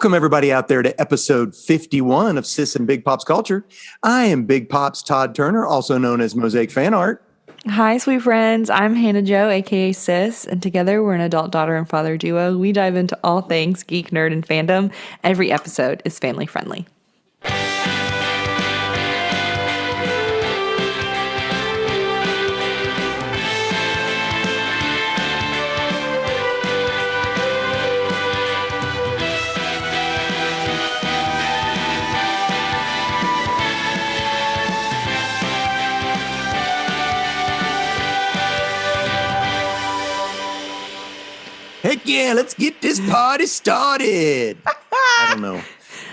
Welcome, everybody out there to episode 51 of Sis and Big Pop's Culture. I am Big Pop's Todd Turner, also known as Mosaic Fan Art. Hi, sweet friends. I'm Hannah Jo, aka Sis, and together we're an adult daughter and father duo. We dive into all things geek, nerd, and fandom. Every episode is family friendly. Heck yeah, let's get this party started. I don't know.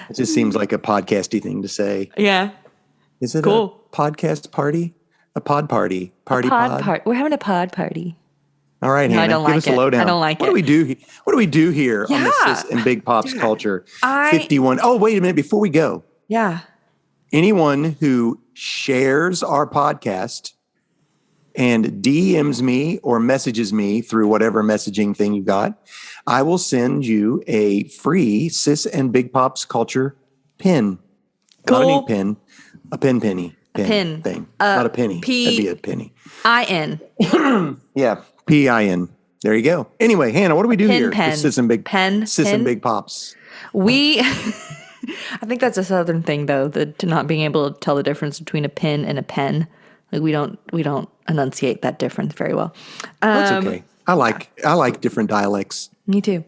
It just seems like a podcasty thing to say. Yeah. Is it cool. A podcast party? A pod party? Party pod? We're having a pod party. All right, No, Hannah, I don't give like us a it. lowdown. I don't like what it. Do we do? What do we do here on the Yeah. Sis and Big Pop's Culture? 51. I- Oh, wait a minute. Before we go, Yeah. anyone who shares our podcast and DMs me or messages me through whatever messaging thing you got, I will send you a free Sis and Big Pop's Culture pin. Cool. Not an ink pin, a penny pin. thing. Not a penny. That'd be a penny. I-N. Yeah, PIN. There you go. Anyway, Hannah, what do we do here? Pen. With Sis and Big Pen. Sis Pen. and Big Pops. We... I think that's a Southern thing, though, to not being able to tell the difference between a pin and a pen. Like we don't enunciate that difference very well. That's okay. I like different dialects. Me too.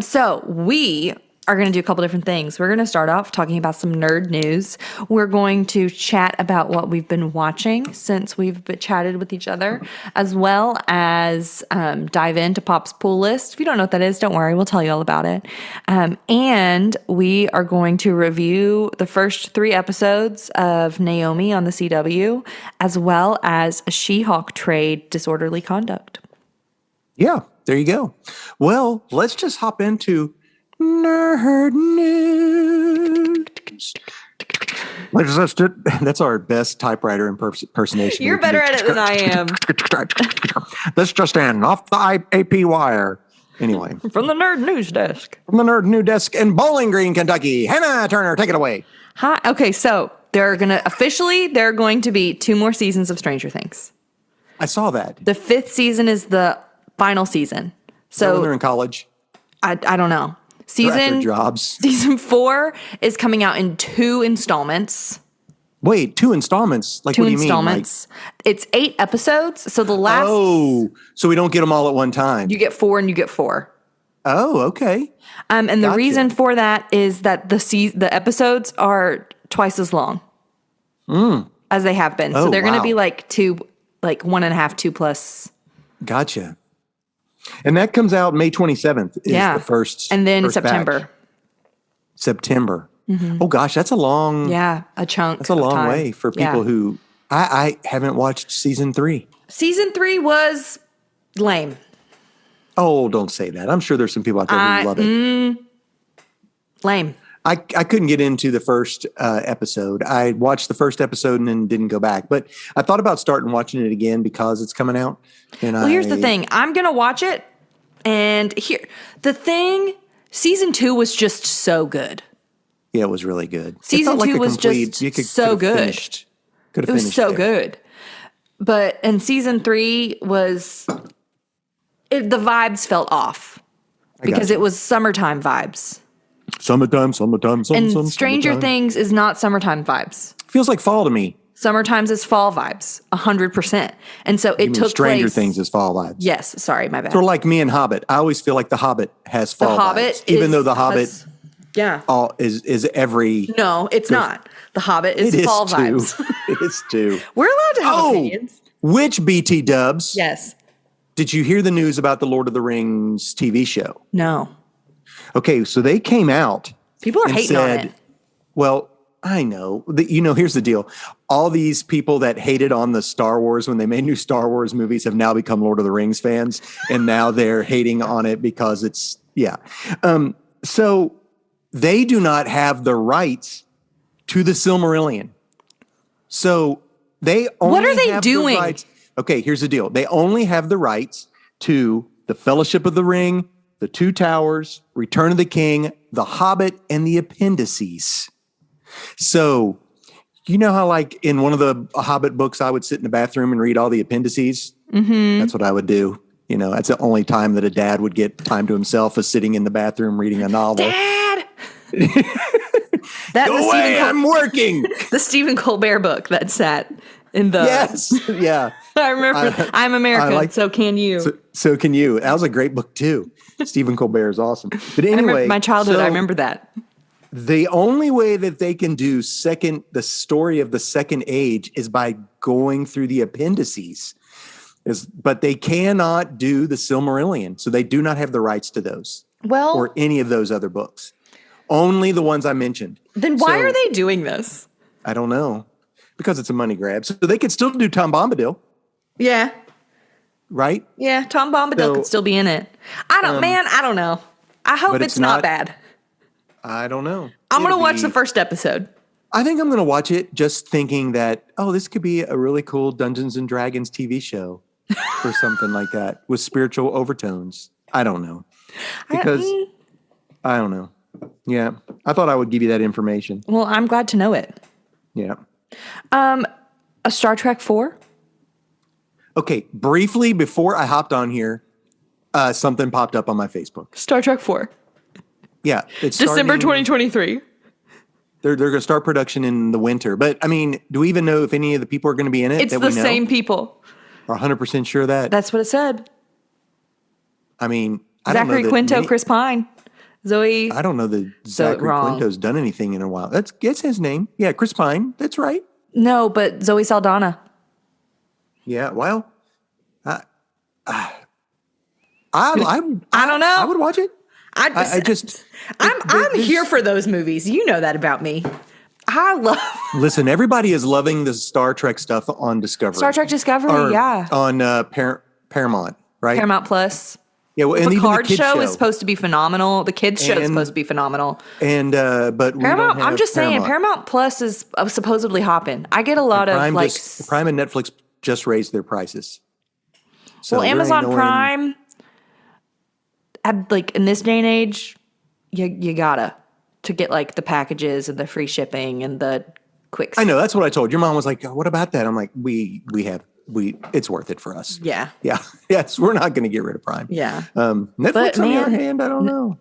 So we are going to do a couple different things. We're going to start off talking about some nerd news. We're going to chat about what we've been watching since we've chatted with each other, as well as dive into Pop's Pool List. If you don't know what that is, don't worry. We'll tell you all about it. And we are going to review the first 3 episodes of Naomi on the CW, as well as a SheHulk trade, Disorderly Conduct. Yeah, there you go. Well, let's just hop into nerd news. That's our best typewriter impersonation. You're better at it than I am. Let's just end off the AP wire. Anyway. From the Nerd News Desk. From the Nerd News Desk in Bowling Green, Kentucky. Hannah Turner, take it away. Hi. Okay, so there are going to be 2 more seasons of Stranger Things. I saw that. The 5th season is the final season. So when they're in college. I don't know. They're at their jobs. Season 4 is coming out in 2 installments. Wait, 2 installments? Like, 2 what do you installments. mean? Like, it's 8 episodes. So the last. Oh, so we don't get them all at one time. You get 4 and you get 4. Oh, okay. And the reason for that is that the episodes are twice as long as they have been. So they're going to be like 1.5, 2 plus. Gotcha. And that comes out May 27th is the first. And then first September. Batch. September. Mm-hmm. Oh gosh, that's a long. Yeah, a chunk. That's a long way for people who I haven't watched season 3. Season 3 was lame. Oh, don't say that. I'm sure there's some people out there who love it. Lame. I couldn't get into the first episode. I watched the first episode and then didn't go back. But I thought about starting watching it again because it's coming out. And here's the thing. I'm going to watch it. And season 2 was just so good. Yeah, it was really good. Season 2 was just so good. It was so good. And season 3 was, the vibes felt off because it was summertime vibes. Summertime. And Stranger Things is not summertime vibes. Feels like fall to me. Summertime's is fall vibes, 100%. And so it took Stranger Things is fall vibes. Yes, sorry, my bad. Sort of like me and Hobbit. I always feel like the Hobbit has fall vibes. Even though the Hobbit is every... No, it's not. The Hobbit is fall vibes. It is too. We're allowed to have opinions. Which BT dubs? Yes. Did you hear the news about the Lord of the Rings TV show? No. Okay, so they came out. People are hating on it. Well, I know. Here's the deal. All these people that hated on the Star Wars when they made new Star Wars movies have now become Lord of the Rings fans, and now they're hating on it because it's, so they do not have the rights to the Silmarillion. So they only What are they have doing? The rights. Okay, here's the deal. They only have the rights to the Fellowship of the Ring, The Two Towers, Return of the King, The Hobbit, and the appendices. So, you know how like in one of the Hobbit books, I would sit in the bathroom and read all the appendices? Mm-hmm. That's what I would do. You know, that's the only time that a dad would get time to himself is sitting in the bathroom reading a novel. Dad! Go away, I'm working. The Stephen Colbert book that sat in the... Yes, yeah. I remember. I'm American, so can you. So can you. That was a great book, too. Stephen Colbert is awesome. But anyway. My childhood, I remember that. The only way that they can do the story of the Second Age is by going through the appendices. But they cannot do the Silmarillion. So they do not have the rights to those. Well, or any of those other books. Only the ones I mentioned. Then why are they doing this? I don't know. Because it's a money grab. So they could still do Tom Bombadil. Yeah. Right? Yeah, Tom Bombadil could still be in it. I don't know. I hope it's not bad. I don't know. I'm going to watch the first episode. I think I'm going to watch it just thinking that, this could be a really cool Dungeons and Dragons TV show or something like that with spiritual overtones. I don't know. Because I don't know. Yeah. I thought I would give you that information. Well, I'm glad to know it. Yeah. A Star Trek 4? Okay. Briefly, before I hopped on here, something popped up on my Facebook. Star Trek 4. Yeah. It's December 2023. They're going to start production in the winter. But, I mean, do we even know if any of the people are going to be in it? It's the same people. Are 100% sure of that? That's what it said. I mean, I Zachary don't know Quinto, Chris Pine, Zoe. I don't know that Zachary Quinto's done anything in a while. That's his name. Yeah, Chris Pine. That's right. No, but Zoe Saldana. Yeah, well, I don't know. I would watch it. I'm here for those movies. You know that about me. Listen, everybody is loving the Star Trek stuff on Discovery. Star Trek Discovery, yeah. On Paramount, right? Paramount Plus. Yeah, well, and the even Card the kids show is supposed to be phenomenal. The kids show is supposed to be phenomenal. And but Paramount, I'm just saying, Paramount Plus is supposedly hopping. I get a lot of Prime and Netflix just raised their prices. So well, Amazon Prime, in this day and age, you gotta to get like the packages and the free shipping and the quick. I know, that's what I told your mom. Was like, what about that? I'm like, it's worth it for us. Yeah. Yes, we're not going to get rid of Prime. Yeah. Netflix, on the other hand, I don't know.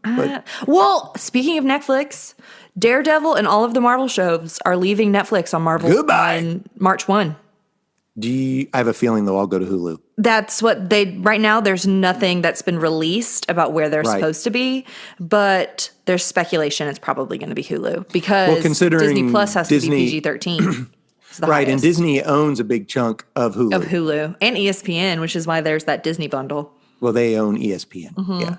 Well, speaking of Netflix, Daredevil and all of the Marvel shows are leaving Netflix on on March 1. I have a feeling they'll all go to Hulu. That's what right now there's nothing that's been released about where they're supposed to be, but there's speculation it's probably going to be Hulu because Disney Plus has to be PG-13. Right, and Disney owns a big chunk of Hulu. And ESPN, which is why there's that Disney bundle. Well, they own ESPN, yeah.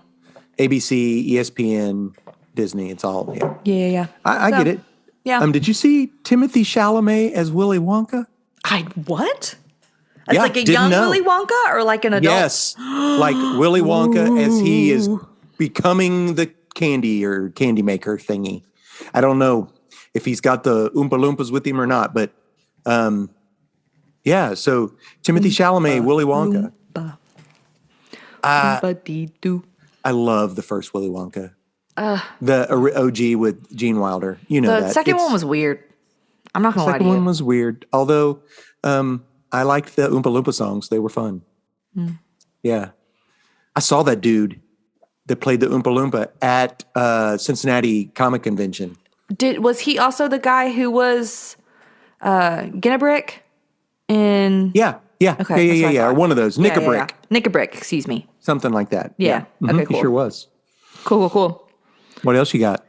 ABC, ESPN, Disney, it's all, yeah. Yeah. I get it. Yeah. Did you see Timothy Chalamet as Willy Wonka? What? As like a young Willy Wonka or like an adult? Yes, like Willy Wonka as he is becoming the candy or candy maker thingy. I don't know if he's got the Oompa Loompas with him or not, but so Timothy Chalamet, Willy Wonka. I love the first Willy Wonka. The OG with Gene Wilder. You know the second one was weird. I'm not going to lie to you. The second one was weird, although I liked the Oompa Loompa songs. They were fun. Yeah. I saw that dude that played the Oompa Loompa at Cincinnati Comic Convention. Was he also the guy who was Ginnabrick in... Yeah. Okay, yeah. Or one of those. Nickabrick. Nickabrick, excuse me. Something like that. Yeah. Okay, cool. He sure was. Cool. What else you got?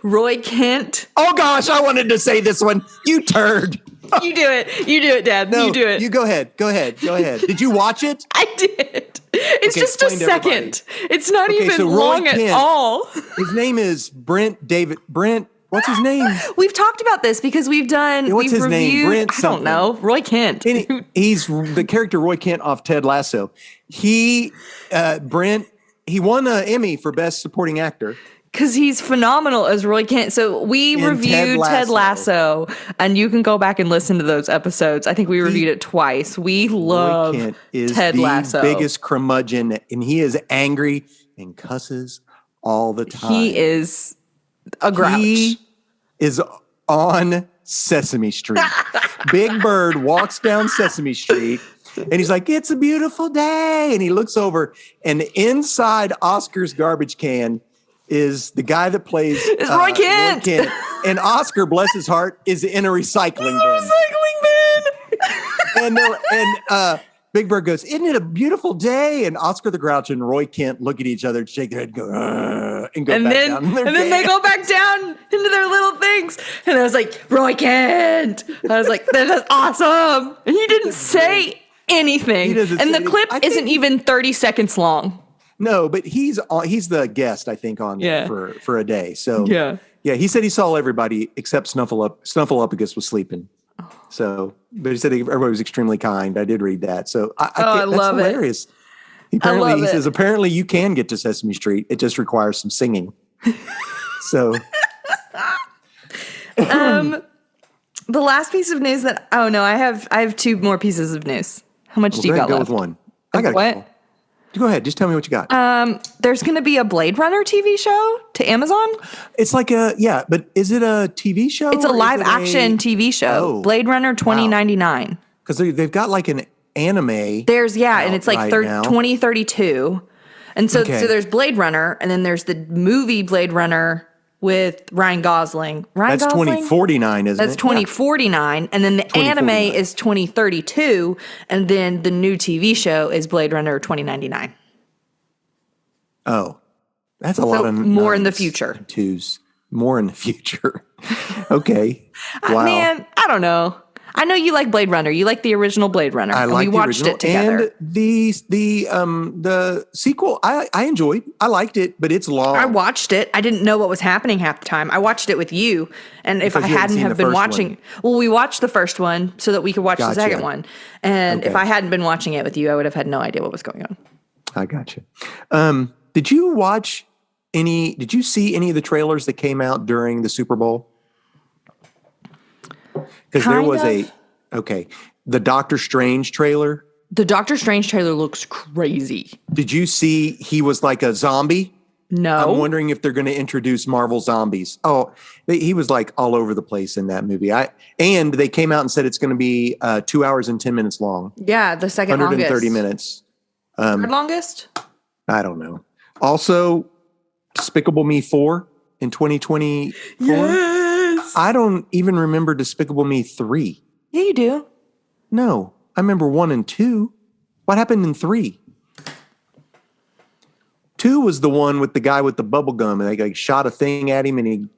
Roy Kent. Oh gosh, I wanted to say this one. You turd. You do it, Dad. No, you do it. You go ahead. Did you watch it? I did. It's just a second. It's not even so long at all. His name is Brent. What's his name? We've talked about this because we've done. What's his name? Brent something. I don't know. Roy Kent. He's the character Roy Kent off Ted Lasso. He won an Emmy for Best Supporting Actor. Because he's phenomenal as Roy Kent. So we In reviewed Ted Ted Lasso, and you can go back and listen to those episodes. I think we reviewed it twice. We love Roy Kent is Ted the Lasso. biggest curmudgeon, and he is angry and cusses all the time. He is a grouch. He is on Sesame Street. Big Bird walks down Sesame Street, and he's like, "It's a beautiful day." And he looks over, and inside Oscar's garbage can is the guy that plays It's Roy Kent. And Oscar, bless his heart, is in a recycling bin. And Big Bird goes, "Isn't it a beautiful day?" And Oscar the Grouch and Roy Kent look at each other, shake their head, and go, and go back down. And then they go back down into their little things. And I was like, Roy Kent. I was like, that is awesome. And he didn't say anything. And the clip isn't even 30 seconds long. No, but he's the guest, I think, on for a day. So yeah, he said he saw everybody except Snuffleupagus was sleeping. So, but he said everybody was extremely kind. I did read that. So I love that's hilarious. He says apparently you can get to Sesame Street. It just requires some singing. So, the last piece of news I have two more pieces of news. How much do you got go left? With one. I got what? Go ahead. Just tell me what you got. There's going to be a Blade Runner TV show to Amazon. It's like but is it a TV show? It's a live action TV show. Oh, Blade Runner 2099. Because they've got like an anime. There's and it's like 2032. And so there's Blade Runner, and then there's the movie Blade Runner with Ryan Gosling. That's 2049, isn't it? That's 2049. And then the anime is 2032. And then the new TV show is Blade Runner 2099. Oh, that's a lot of more in the future. More in the future. Okay. Wow. Man, I don't know. I know you like Blade Runner. You like the original Blade Runner. We watched it together. And the sequel, I enjoyed. I liked it, but it's long. I watched it. I didn't know what was happening half the time. I watched it with you. And if I hadn't have been watching, we watched the first one so that we could watch the second one. And if I hadn't been watching it with you, I would have had no idea what was going on. I got you. Did you see any of the trailers that came out during the Super Bowl? Because there was the Doctor Strange trailer. The Doctor Strange trailer looks crazy. Did you see he was like a zombie? No. I'm wondering if they're going to introduce Marvel zombies. Oh, he was like all over the place in that movie. And they came out and said it's going to be 2 hours and 10 minutes long. Yeah, the second 130 longest. minutes. Third longest? I don't know. Also, Despicable Me 4 in 2024. Yes. I don't even remember Despicable Me 3. Yeah, you do. No, I remember 1 and 2. What happened in 3? 2 was the one with the guy with the bubble gum, and they like shot a thing at him, and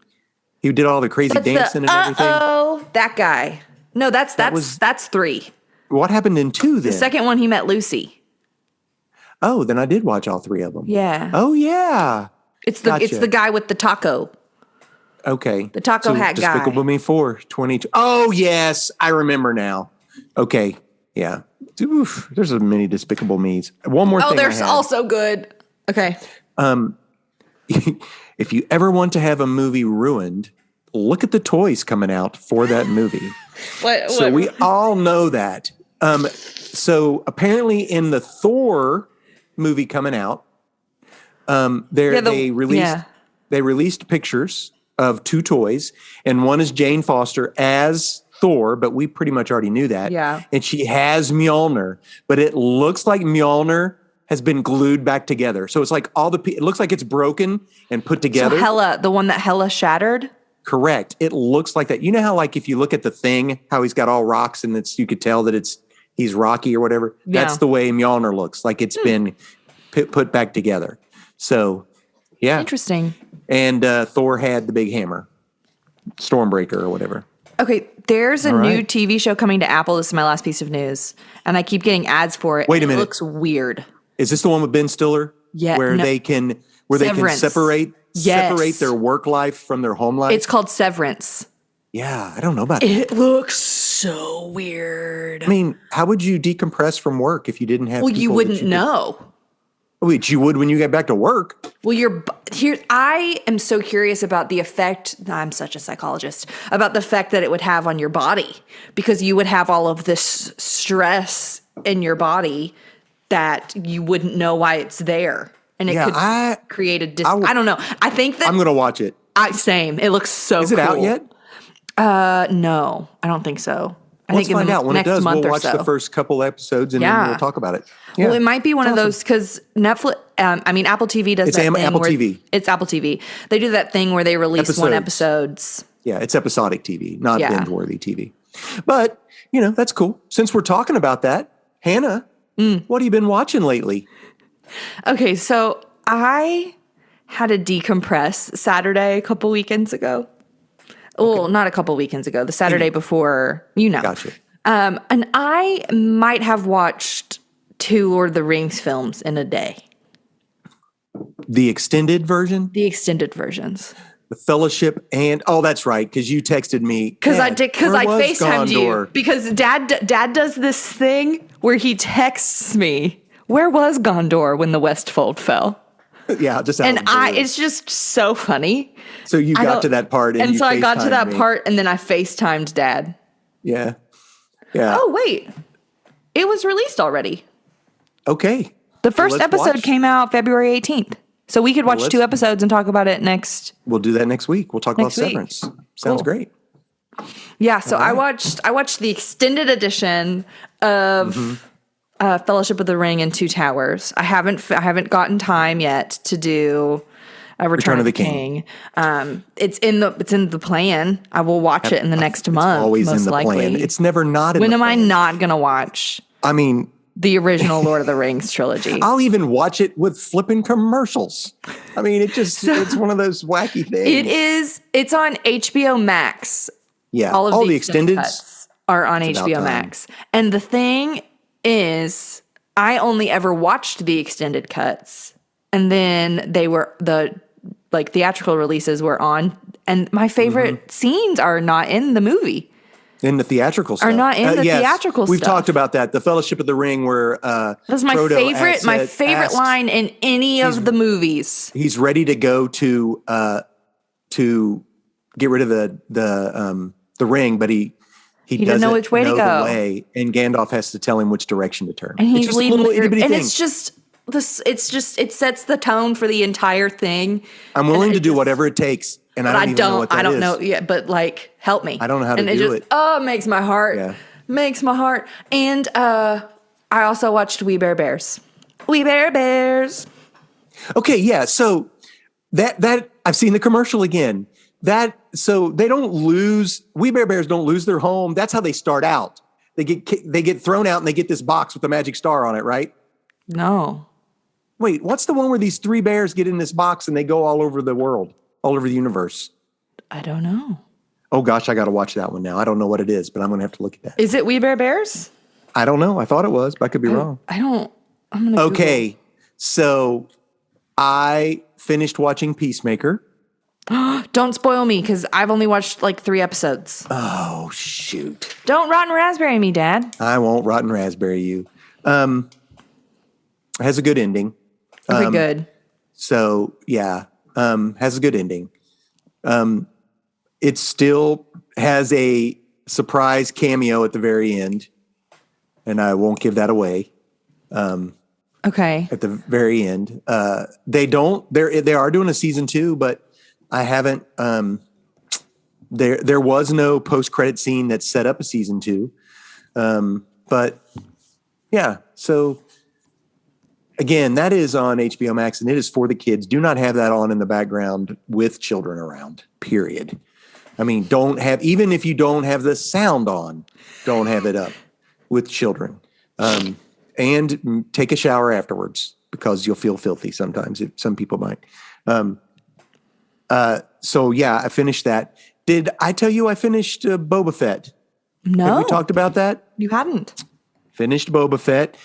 he did all the crazy dancing and everything. Oh, that guy. No, that's 3. What happened in 2 then? The second one, he met Lucy. Oh, then I did watch all 3 of them. Yeah. Oh yeah. It's the guy with the taco. Okay. The taco hat guy. Despicable Me 4, 22. Oh yes, I remember now. Okay. Yeah. Oof, there's a many Despicable Me's. One more thing. Oh, they're also good. Okay. If you ever want to have a movie ruined, look at the toys coming out for that movie. So we all know that. So apparently in the Thor movie coming out, they released pictures of 2 toys, and one is Jane Foster as Thor, but we pretty much already knew that. Yeah. And she has Mjolnir, but it looks like Mjolnir has been glued back together. So it's like it looks like it's broken and put together. So the one that Hela shattered? Correct. It looks like that. You know how like if you look at the Thing, how he's got all rocks and you could tell that he's Rocky or whatever. Yeah. That's the way Mjolnir looks like. It's been put back together. So, yeah. Interesting. And Thor had the big hammer, Stormbreaker or whatever. Okay, there's a new TV show coming to Apple. This is my last piece of news. And I keep getting ads for it. Wait a minute. It looks weird. Is this the one with Ben Stiller? Yeah. Where they can separate their work life from their home life? It's called Severance. Yeah, I don't know about that. It looks so weird. I mean, how would you decompress from work if you didn't have you wouldn't know. Which you would when you get back to work. Well, here. I am so curious about the effect. I'm such a psychologist about the effect that it would have on your body, because you would have all of this stress in your body that you wouldn't know why it's there, and it could create a. I don't know. I think that I'm gonna watch it. Same. It looks so. Is it out yet? No, I don't think so. Let's find out when it does. We'll watch the first couple episodes and then we'll talk about it. Yeah. Well, it might be one of those because Netflix. Apple TV does that thing. Apple TV. It's Apple TV. They do that thing where they release one episodes. Yeah, it's episodic TV, not binge-worthy TV. But that's cool. Since we're talking about that, Hannah, what have you been watching lately? Okay, so I had a decompress Saturday a couple weekends ago. Well, not a couple weekends ago. The Saturday before, Gotcha. And I might have watched 2 Lord of the Rings films in a day. The extended version? The extended versions. The Fellowship and that's right, because you texted me. Because I FaceTimed you. Because Dad does this thing where he texts me, "Where was Gondor when the Westfold fell?" Yeah, just it's just so funny. So you got to that part, and so I got to that part, and then I FaceTimed Dad. Yeah. Oh wait, it was released already. Okay. The first episode came out February 18th, so we could watch 2 episodes and talk about it next. We'll do that next week. We'll talk about Severance. Sounds great. Yeah. So I watched the extended edition of. Fellowship of the Ring and Two Towers. I haven't gotten time yet to do Return of the King. It's in the plan. I will watch it in the next month. Always most in the likely. plan. It's never not in when the am plan. I not gonna watch? I mean, the original Lord of the Rings trilogy. I'll even watch it with flipping commercials. I mean, it's one of those wacky things. It's on HBO Max. Yeah, all the extended cuts are on HBO Max, and the thing is, I only ever watched the extended cuts, and then the theatrical releases were on, and my favorite scenes are not in the movie. In the theatrical stuff. Are not in the theatrical stuff. We've talked about that. The Fellowship of the Ring, where that's my favorite line in any of the movies. He's ready to go to get rid of the ring, but he doesn't know which way to go. The way, and Gandalf has to tell him which direction to turn. And he's leading the group, and it's just it sets the tone for the entire thing. I'm willing to do whatever it takes, and I don't know what that is. I don't know yet, but help me. I don't know how to do it. Oh, it makes my heart. Yeah. Makes my heart. And I also watched We Bare Bears. We Bare Bears. Okay, yeah. So that I've seen the commercial again. So they don't lose. We Bare Bears don't lose their home. That's how they start out. They get thrown out and they get this box with the magic star on it, right? No. Wait, what's the one where these 3 bears get in this box and they go all over the world, all over the universe? I don't know. Oh gosh, I got to watch that one now. I don't know what it is, but I'm going to have to look at that. Is it We Bare Bears? I don't know. I thought it was, but I could be wrong. I'm going to Okay. Google. So I finished watching Peacemaker. Don't spoil me, because I've only watched 3 episodes. Oh, shoot. Don't Rotten Raspberry me, Dad. I won't Rotten Raspberry you. Has a good ending. Okay, good. So, yeah, has a good ending. It still has a surprise cameo at the very end, and I won't give that away. Okay. At the very end. They are doing a season 2, but I haven't. There was no post-credit scene that set up a season 2, but yeah. So again, that is on HBO Max, and it is for the kids. Do not have that on in the background with children around. Period. I mean, even if you don't have the sound on, don't have it up with children, and take a shower afterwards, because you'll feel filthy sometimes. Some people might. So yeah, I finished that. Did I tell you I finished Boba Fett? No. Have we talked about that? You hadn't. Finished Boba Fett.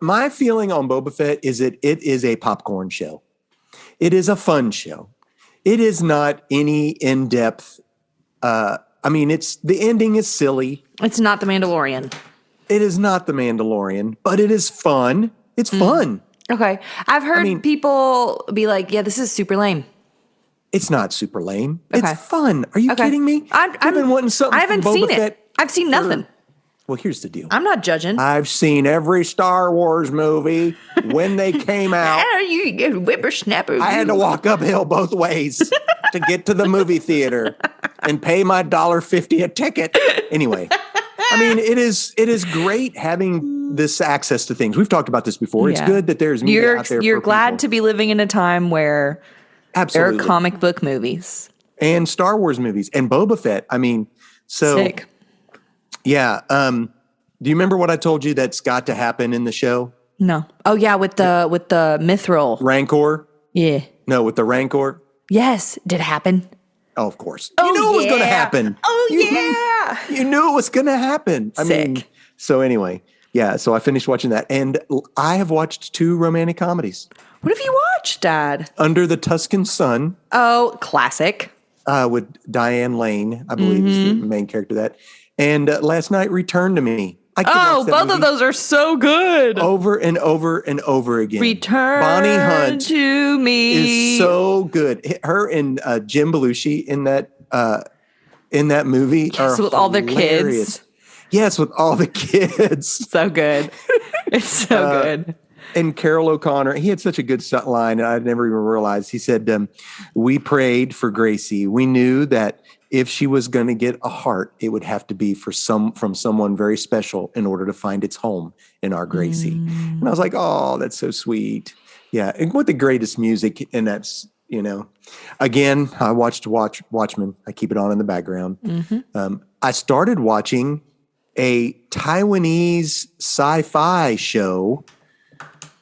My feeling on Boba Fett is that it is a popcorn show. It is a fun show. It is not any in-depth. The ending is silly. It's not The Mandalorian. It is not The Mandalorian, but it is fun. It's fun. Okay. I've heard people be like, yeah, this is super lame. It's not super lame. Okay. It's fun. Are you kidding me? I've been wanting something. I haven't from Boba seen Fett it. I've seen nothing. Well, here's the deal. I'm not judging. I've seen every Star Wars movie when they came out. You whippersnapper. I had to walk uphill both ways to get to the movie theater and pay my $1.50 a ticket. Anyway, I mean, it is great having this access to things. We've talked about this before. It's good that there's media out there. You're glad to be living in a time where Absolutely. there are comic book movies and Star Wars movies and Boba Fett. I mean, so sick. Yeah. Do you remember what I told you that's got to happen in the show? No. Oh yeah, with the mithril Rancor. Yeah. No, with the Rancor. Yes. Did it happen? Oh, of course. You knew it was going to happen. Oh yeah. You knew it was going to happen. I mean, so anyway, yeah. So I finished watching that, and I have watched 2 romantic comedies. What have you watched, Dad? Under the Tuscan Sun. Oh, classic. With Diane Lane, I believe is the main character of that. And last night, Return to Me. Both of those are so good. Over and over and over again. Return Bonnie Hunt to Me is so good. Her and Jim Belushi in that movie are with all their hilarious. kids. Yes, with all the kids. So good. It's so good. And Carol O'Connor, he had such a good line, and I'd never even realized. He said, we prayed for Gracie. We knew that if she was going to get a heart, it would have to be from someone very special in order to find its home in our Gracie. And I was like, oh, that's so sweet. Yeah. And what the greatest music. And that's, again, I watched Watchmen. I keep it on in the background. I started watching a Taiwanese sci-fi show.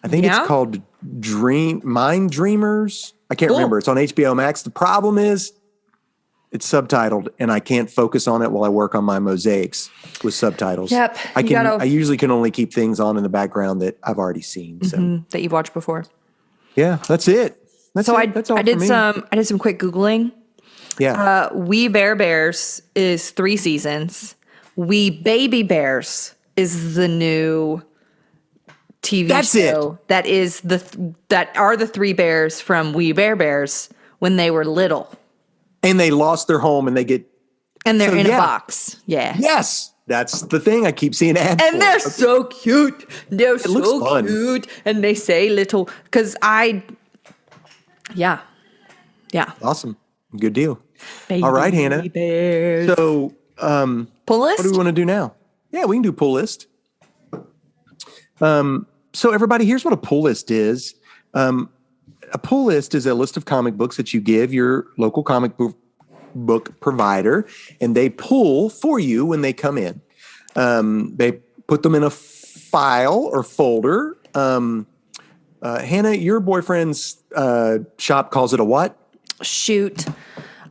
I think it's called Mind Dreamers. I can't remember. It's on HBO Max. The problem is it's subtitled, and I can't focus on it while I work on my mosaics with subtitles. Yep. I usually can only keep things on in the background that I've already seen. So that you've watched before. Yeah, that's it. That's all I did some quick Googling. Yeah. We Bare Bears is 3 seasons. We Baby Bears is the new TV show. That is that are the 3 bears from We Bare Bears when they were little. And they lost their home and they're in a box. Yeah. Yes. That's the thing I keep seeing ads and they're so cute. They're so fun. cute. And they say little, yeah. Awesome. Good deal. Baby all right, Hannah. Bears. So, pull list? What do we want to do now? Yeah, we can do pull list. So everybody, here's what a pull list is. A pull list is a list of comic books that you give your local comic book provider, and they pull for you when they come in. They put them in a file or folder. Hannah, your boyfriend's shop calls it a what? Shoot.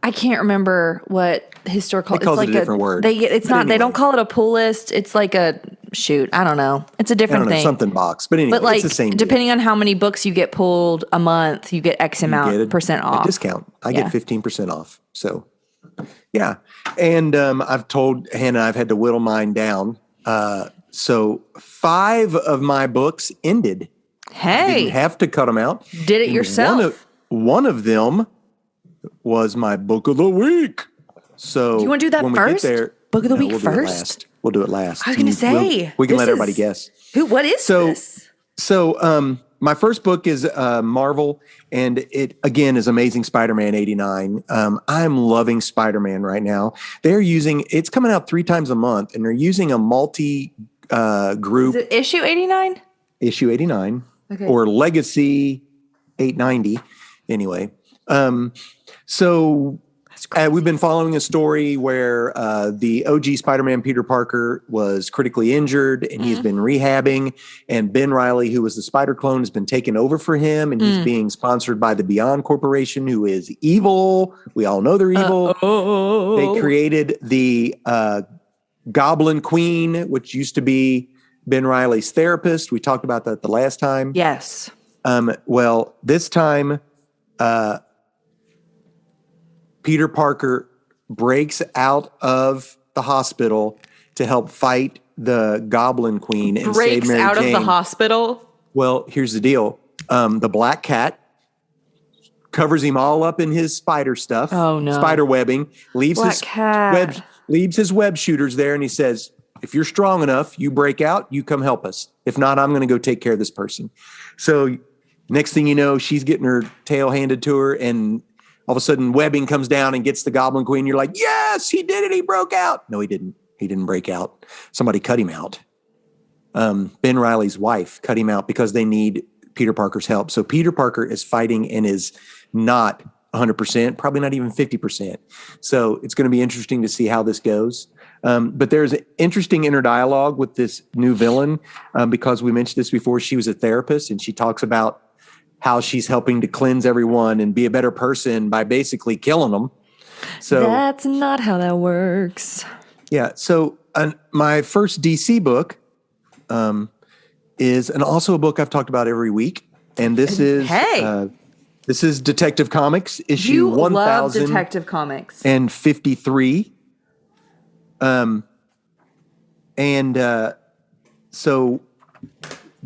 I can't remember what his store calls it. It calls it a different word. They don't call it a pull list. It's like a I don't know. It's a different thing. Something box. But anyway, it's the same depending deal. on how many books you get pulled a month, you get X amount percent off. A discount. I get 15% off. So, yeah. And I've told Hannah I've had to whittle mine down. So 5 of my books ended. Hey. I didn't have to cut them out. Did it yourself. One of them was my book of the week. So you want to do that when first? We get there, book of the week first? We'll do it last. I was going to say. We can let everybody guess. What is this? So my first book is Marvel, and it, again, is Amazing Spider-Man 89. I'm loving Spider-Man right now. It's coming out 3 times a month, and they're using a multi-group. Is it issue 89? Issue 89. Okay. Or Legacy 890. Anyway. So we've been following a story where the OG Spider-Man Peter Parker was critically injured and he's been rehabbing, and Ben Reilly, who was the Spider Clone, has been taken over for him, and he's being sponsored by the Beyond Corporation, who is evil. We all know they're evil. They created the Goblin Queen, which used to be Ben Reilly's therapist. We talked about that the last time. Yes. Well, this time, Peter Parker breaks out of the hospital to help fight the Goblin Queen and save Mary Jane. Breaks out of the hospital? Well, here's the deal. The Black Cat covers him all up in his spider stuff. Oh, no. Spider webbing. Leaves Black Cat. his web shooters there, and he says, if you're strong enough, you break out, you come help us. If not, I'm going to go take care of this person. So next thing you know, she's getting her tail handed to her, and all of a sudden webbing comes down and gets the Goblin Queen. You're like, yes, he did it. He broke out. No, he didn't. He didn't break out. Somebody cut him out. Ben Reilly's wife cut him out because they need Peter Parker's help. So Peter Parker is fighting and is not 100%, probably not even 50%. So it's going to be interesting to see how this goes. But there's an interesting inner dialogue with this new villain because we mentioned this before. She was a therapist, and she talks about how she's helping to cleanse everyone and be a better person by basically killing them. So that's not how that works. Yeah. So my first DC book is, and also a book I've talked about every week. And this is Detective Comics issue 1000. Love Detective Comics. And 53. So the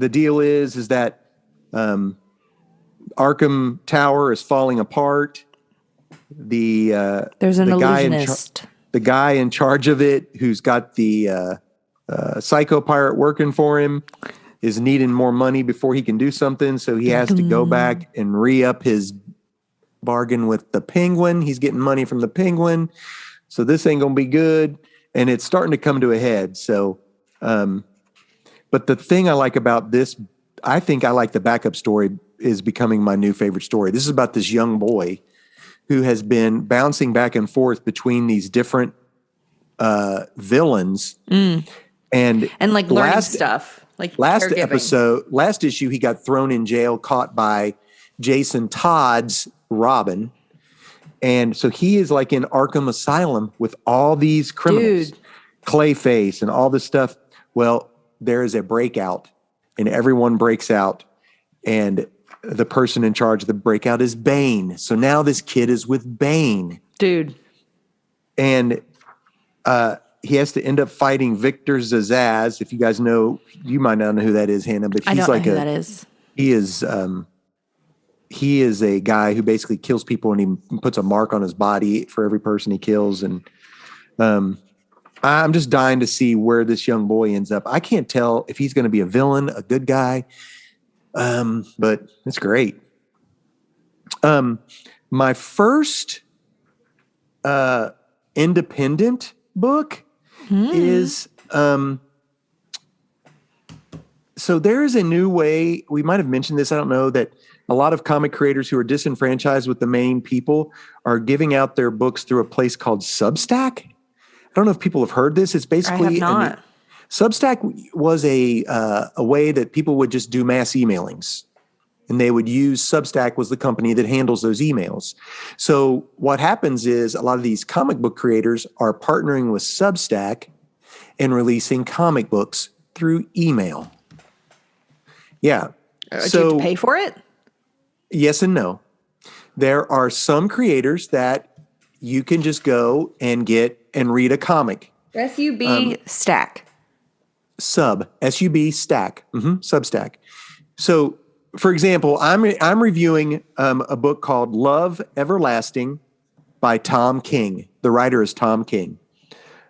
deal is that Arkham Tower is falling apart. There's an illusionist. The guy in charge of it, who's got the psycho pirate working for him, is needing more money before he can do something. So he has to go back and re-up his bargain with the Penguin. He's getting money from the Penguin. So this ain't going to be good. And it's starting to come to a head. So, but the thing I like about this, I think I like the backup story, is becoming my new favorite story. This is about this young boy who has been bouncing back and forth between these different villains and like learning stuff. Like last issue, he got thrown in jail, caught by Jason Todd's Robin. And so he is like in Arkham Asylum with all these criminals, Clayface and all this stuff. Well, there is a breakout, and everyone breaks out, and the person in charge of the breakout is Bane. So now this kid is with Bane. Dude. And he has to end up fighting Victor Zazaz. If you guys know, you might not know who that is, Hannah, but he's like who that is. He is a guy who basically kills people, and he puts a mark on his body for every person he kills. And I'm just dying to see where this young boy ends up. I can't tell if he's going to be a villain, a good guy, but it's great. My first independent book is so there is a new way, we might have mentioned this, I don't know, that a lot of comic creators who are disenfranchised with the main people are giving out their books through a place called Substack. I don't know if people have heard this. It's basically I have not. Substack was a way that people would just do mass emailings, and they would use Substack was the company that handles those emails. So what happens is a lot of these comic book creators are partnering with Substack and releasing comic books through email. Yeah. Do you have to pay for it? Yes and no. There are some creators that you can just go and get and read a comic. SUB Stack. SUB Stack. Substack. So, for example, I'm reviewing a book called Love Everlasting by Tom King. The writer is Tom King.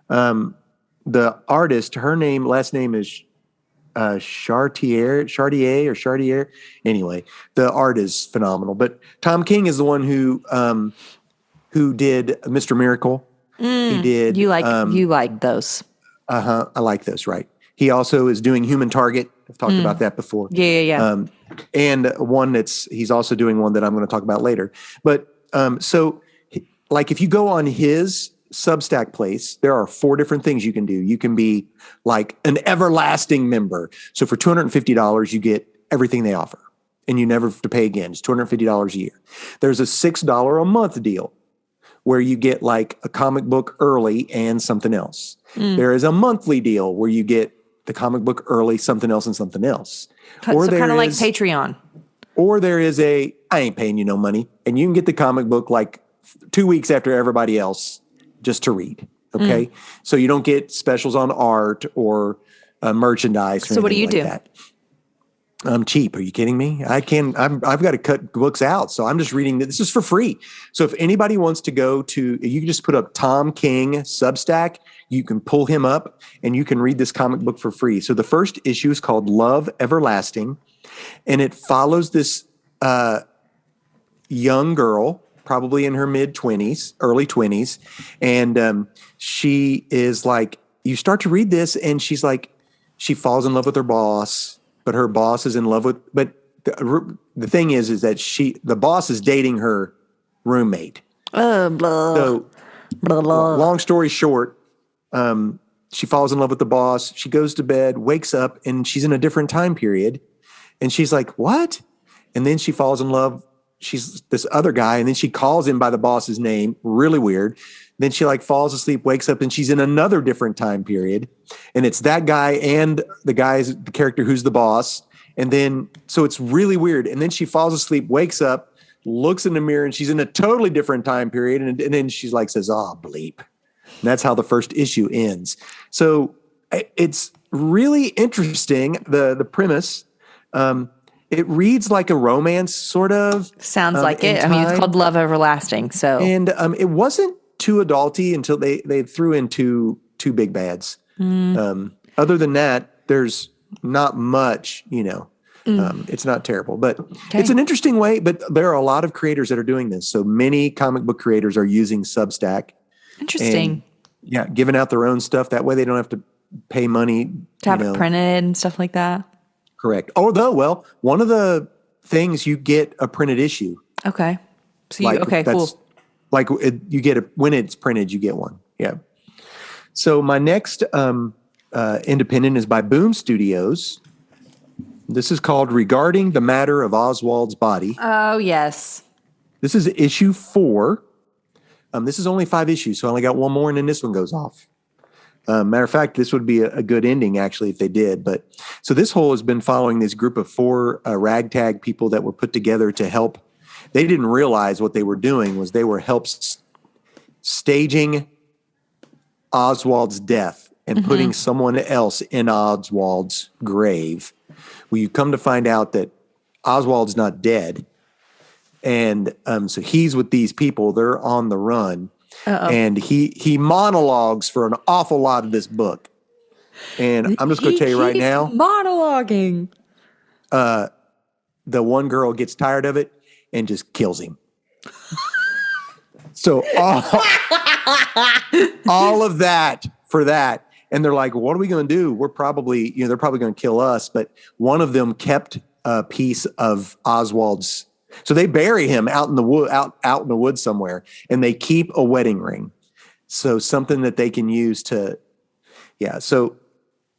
The artist, last name is Chartier. Anyway, the art is phenomenal. But Tom King is the one who did Mr. Miracle. He did. You like those? I like those. Right. He also is doing Human Target. I've talked about that before. Yeah. And he's also doing one that I'm going to talk about later. But so like if you go on his Substack place, there are 4 different things you can do. You can be like an everlasting member. So for $250, you get everything they offer, and you never have to pay again. It's $250 a year. There's a $6 a month deal where you get like a comic book early and something else. There is a monthly deal where you get the comic book early, something else, and something else. So kind of like Patreon. Or there is I ain't paying you no money, and you can get the comic book like 2 weeks after everybody else just to read. Okay. So you don't get specials on art or merchandise. Or so what do you like do? That. I'm cheap. Are you kidding me? I've got to cut books out. So I'm just reading this is for free. So if anybody wants to you can just put up Tom King Substack. You can pull him up and you can read this comic book for free. So the first issue is called Love Everlasting. And it follows this young girl, probably in her mid-20s, early 20s. And she is like, you start to read this and she's like, she falls in love with her boss, but her boss is in love with, but the thing is that the boss is dating her roommate. Blah. So Blah, blah. long story short, she falls in love with the boss. She goes to bed, wakes up, and she's in a different time period. And she's like, what? And then she falls in love. She's this other guy. And then she calls him by the boss's name. Really weird. Then she like falls asleep, wakes up, and she's in another different time period. And it's that guy and the character who's the boss. And then, so it's really weird. And then she falls asleep, wakes up, looks in the mirror, and she's in a totally different time period. And then she's like, says, oh, bleep. And that's how the first issue ends. So it's really interesting, the premise. It reads like a romance, sort of. Sounds like it. I mean, it's called Love Everlasting. So, and it wasn't too adulty until they threw in two big bads. Other than that, there's not much. It's not terrible, but it's an interesting way. But there are a lot of creators that are doing this. So many comic book creators are using Substack. Interesting. And, giving out their own stuff. That way they don't have to pay money to have it printed and stuff like that. Correct. Although, well, one of the things you get a printed issue. Okay. So cool. Like you get when it's printed, you get one. Yeah. So my next independent is by Boom Studios. This is called Regarding the Matter of Oswald's Body. Oh, yes. This is issue 4. This is only 5 issues, so I only got one more, and then this one goes off. Matter of fact, this would be a good ending, actually, if they did. But so this whole has been following this group of 4 ragtag people that were put together to help. They didn't realize what they were doing was they were staging Oswald's death and putting someone else in Oswald's grave. Well, you come to find out that Oswald's not dead. And so he's with these people. They're on the run. Uh-oh. And he monologues for an awful lot of this book. And I'm just going to tell you right now. Monologuing. The one girl gets tired of it and just kills him. So all of that for that. And they're like, what are we going to do? We're probably, they're probably going to kill us. But one of them kept a piece of Oswald's. So they bury him out in the wood, out in the woods somewhere, and they keep a wedding ring. So something that they can use to, So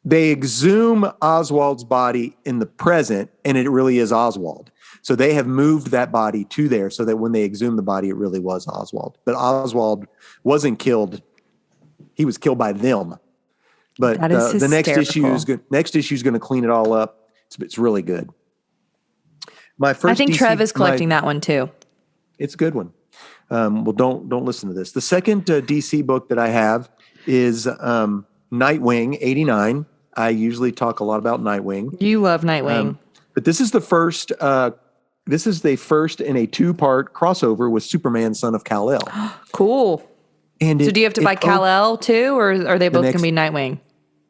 they exhume Oswald's body in the present, and it really is Oswald. So they have moved that body to there so that when they exhume the body, it really was Oswald. But Oswald wasn't killed; he was killed by them. But the next issue is good. Next issue is going to clean it all up. It's really good. I think Trev is collecting that one too. It's a good one. Well, don't listen to this. The second DC book that I have is Nightwing 89. I usually talk a lot about Nightwing. You love Nightwing, but this is the first. This is the first in a 2-part crossover with Superman, Son of Kal-El. Cool. And so, do you have to buy Kal-El too, or are they both going to be Nightwing?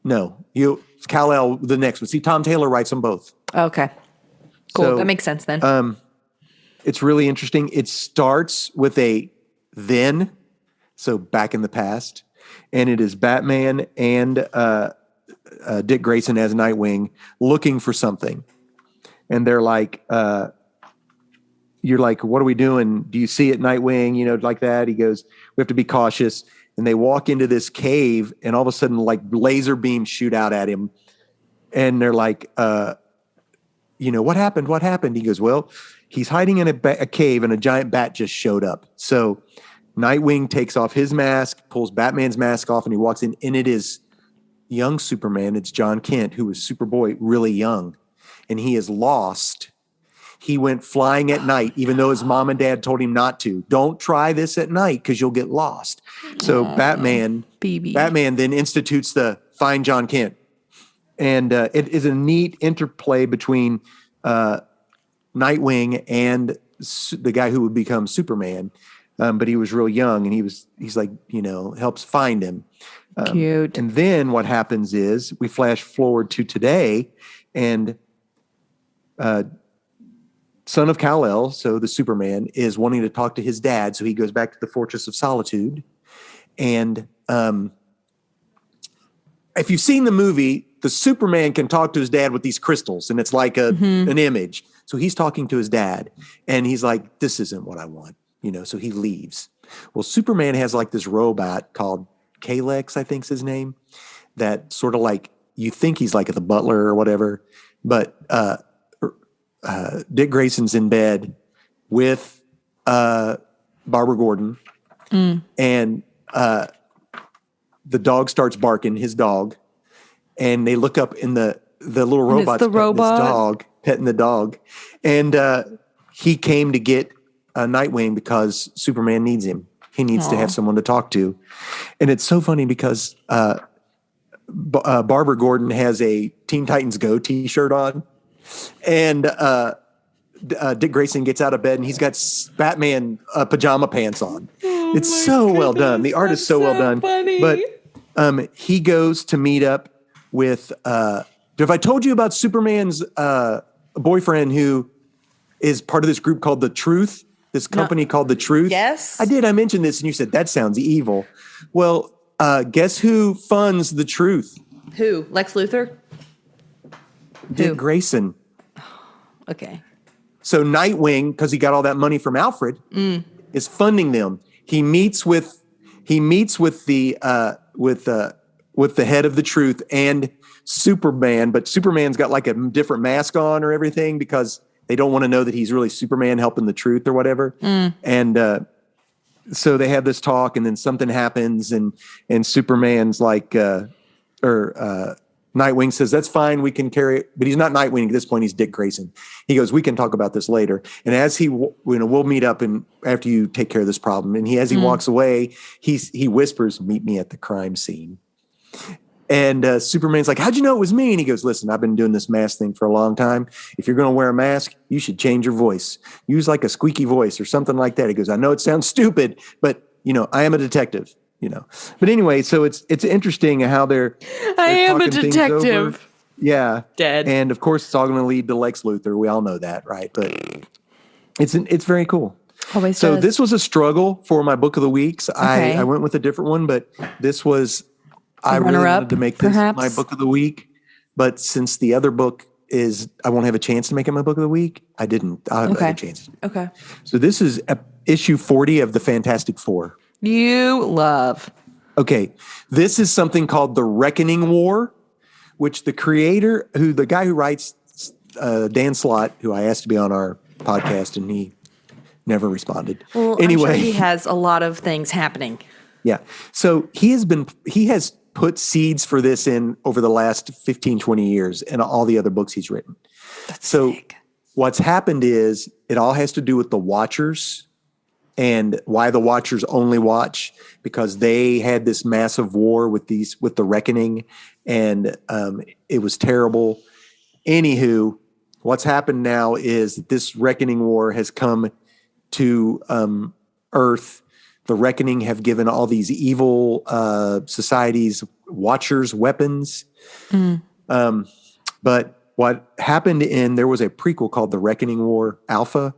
No, Kal-El. The next one. See, Tom Taylor writes them both. Okay. Cool. So, that makes sense then. It's really interesting. It starts with a then, so back in the past, and it is Batman and Dick Grayson as Nightwing looking for something. And they're like, you're like, what are we doing? Do you see it, Nightwing? Like that. He goes, we have to be cautious. And they walk into this cave, and all of a sudden, like laser beams shoot out at him. And they're like, what happened? What happened? He goes, well, he's hiding in a cave and a giant bat just showed up. So Nightwing takes off his mask, pulls Batman's mask off, and he walks in, and it is young Superman. It's John Kent, who was Superboy, really young, and he is lost. He went flying at night, even though his mom and dad told him not to. Don't try this at night because you'll get lost. So Batman then institutes the Find John Kent. And it is a neat interplay between Nightwing and the guy who would become Superman. But he was real young, and he's like, helps find him. Cute. And then what happens is we flash forward to today, and son of Kal-El, so the Superman, is wanting to talk to his dad. So he goes back to the Fortress of Solitude. And if you've seen the movie, the Superman can talk to his dad with these crystals, and it's like an image. So he's talking to his dad, and he's like, this isn't what I want. So he leaves. Well, Superman has like this robot called Kalex, I think's his name, that sort of like, you think he's like the butler or whatever, but Dick Grayson's in bed with Barbara Gordon, and the dog starts barking, his dog, and they look up in the little robot's petting the dog, and he came to get Nightwing because Superman needs him. He needs to have someone to talk to. And it's so funny because Barbara Gordon has a Teen Titans Go t-shirt on, and Dick Grayson gets out of bed and he's got Batman pajama pants on. It's so well done. The art is so well done. Funny. But he goes to meet up with have I told you about Superman's boyfriend who is part of this group called The Truth? This company called The Truth? Yes. I did. I mentioned this and you said, that sounds evil. Well, guess who funds The Truth? Who? Lex Luthor? Dick Grayson. Okay. So Nightwing, because he got all that money from Alfred, is funding them. He meets with the head of The Truth and Superman, but Superman's got like a different mask on or everything because they don't want to know that he's really Superman helping the truth or whatever. And so they have this talk, and then something happens, and Superman's like, Nightwing says, that's fine, we can carry it. But he's not Nightwing at this point, he's Dick Grayson. He goes, we can talk about this later. And as we'll meet up and after you take care of this problem. And as he walks away, he whispers, meet me at the crime scene. And Superman's like, how'd you know it was me? And he goes, listen, I've been doing this mask thing for a long time. If you're going to wear a mask, you should change your voice. Use like a squeaky voice or something like that. He goes, I know it sounds stupid, but I am a detective, But anyway, so it's interesting how they're I am a talking things over. detective. Yeah. Dead. And of course it's all going to lead to Lex Luthor. We all know that, right? But it's very cool. Always So does. this was a struggle for my book of the weeks. Okay. I went with a different one, but this was, I really runner-up, wanted to make this perhaps? my book of the week. But since the other book I won't have a chance to make it my book of the week, I didn't. I'll have a chance. Okay. So this is issue 40 of the Fantastic Four. You love. Okay. This is something called The Reckoning War, which the guy who writes, Dan Slott, who I asked to be on our podcast, and he never responded. Well, anyway, I'm sure he has a lot of things happening. Yeah. So he has put seeds for this in over the last 15, 20 years and all the other books he's written. That's so sick. What's happened is it all has to do with the Watchers and why the Watchers only watch, because they had this massive war with the Reckoning, and it was terrible. Anywho, what's happened now is that this Reckoning war has come to Earth. The Reckoning have given all these evil societies Watchers weapons. But what happened there was a prequel called The Reckoning War Alpha.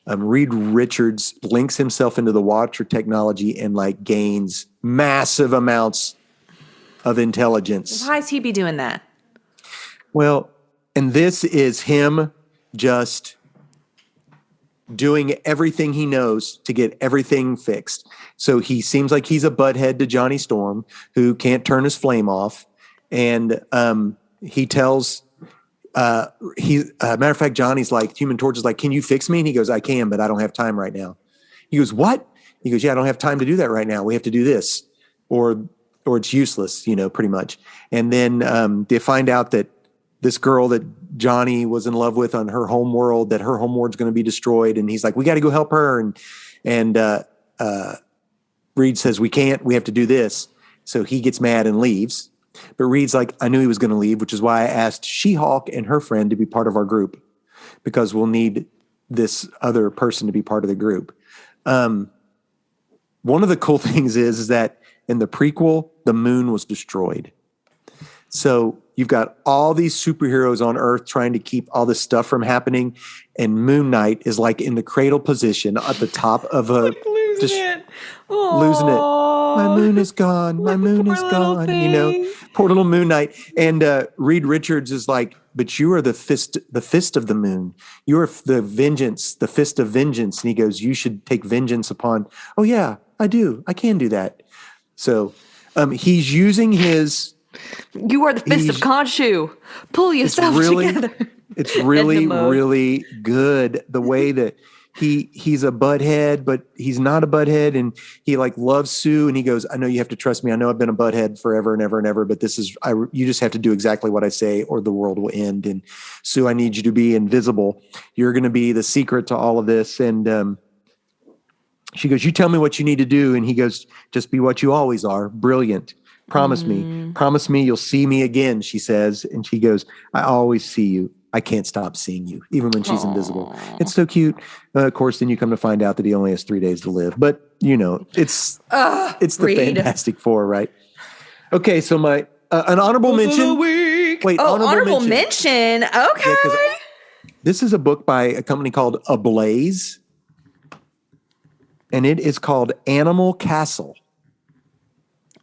Reed Richards links himself into the Watcher technology and gains massive amounts of intelligence. Why is he be doing that? Well, and this is him just doing everything he knows to get everything fixed. So he seems like he's a butthead to Johnny Storm, who can't turn his flame off. And he tells, matter of fact, Johnny's like, Human Torch is like, can you fix me? And he goes, I can, but I don't have time right now. He goes, what? He goes, yeah, I don't have time to do that right now. We have to do this, or it's useless, pretty much. And then they find out that this girl that Johnny was in love with on her home world, that her home world's going to be destroyed. And he's like, we got to go help her. And Reed says, we can't, we have to do this. So he gets mad and leaves. But Reed's like, I knew he was going to leave, which is why I asked SheHulk and her friend to be part of our group. because we'll need this other person to be part of the group. One of the cool things is that in the prequel, the moon was destroyed. So you've got all these superheroes on Earth trying to keep all this stuff from happening. And Moon Knight is like in the cradle position at the top of a... Like losing it. Losing it. My moon is gone. My moon is gone. Thing. You know, poor little Moon Knight. And Reed Richards is like, but you are the fist of the moon. You are the vengeance, the fist of vengeance. And he goes, you should take vengeance upon... Oh, yeah, I do. I can do that. So he's using his... You are the fist of Khonshu. Pull yourself together. It's really, really good. The way that he's a butthead, but he's not a butthead. And he like loves Sue. And he goes, I know you have to trust me. I know I've been a butthead forever and ever and ever, but you just have to do exactly what I say or the world will end. And Sue, I need you to be invisible. You're going to be the secret to all of this. And she goes, you tell me what you need to do. And he goes, just be what you always are. Brilliant. Promise me you'll see me again, she says. And she goes, I always see you. I can't stop seeing you, even when she's invisible. It's so cute. Of course, then you come to find out that he only has 3 days to live. But, you know, it's the Reed. Fantastic Four, right? Okay, so my an honorable mention. Wait, honorable mention. Okay. Yeah, this is a book by a company called Ablaze. And it is called Animal Castle.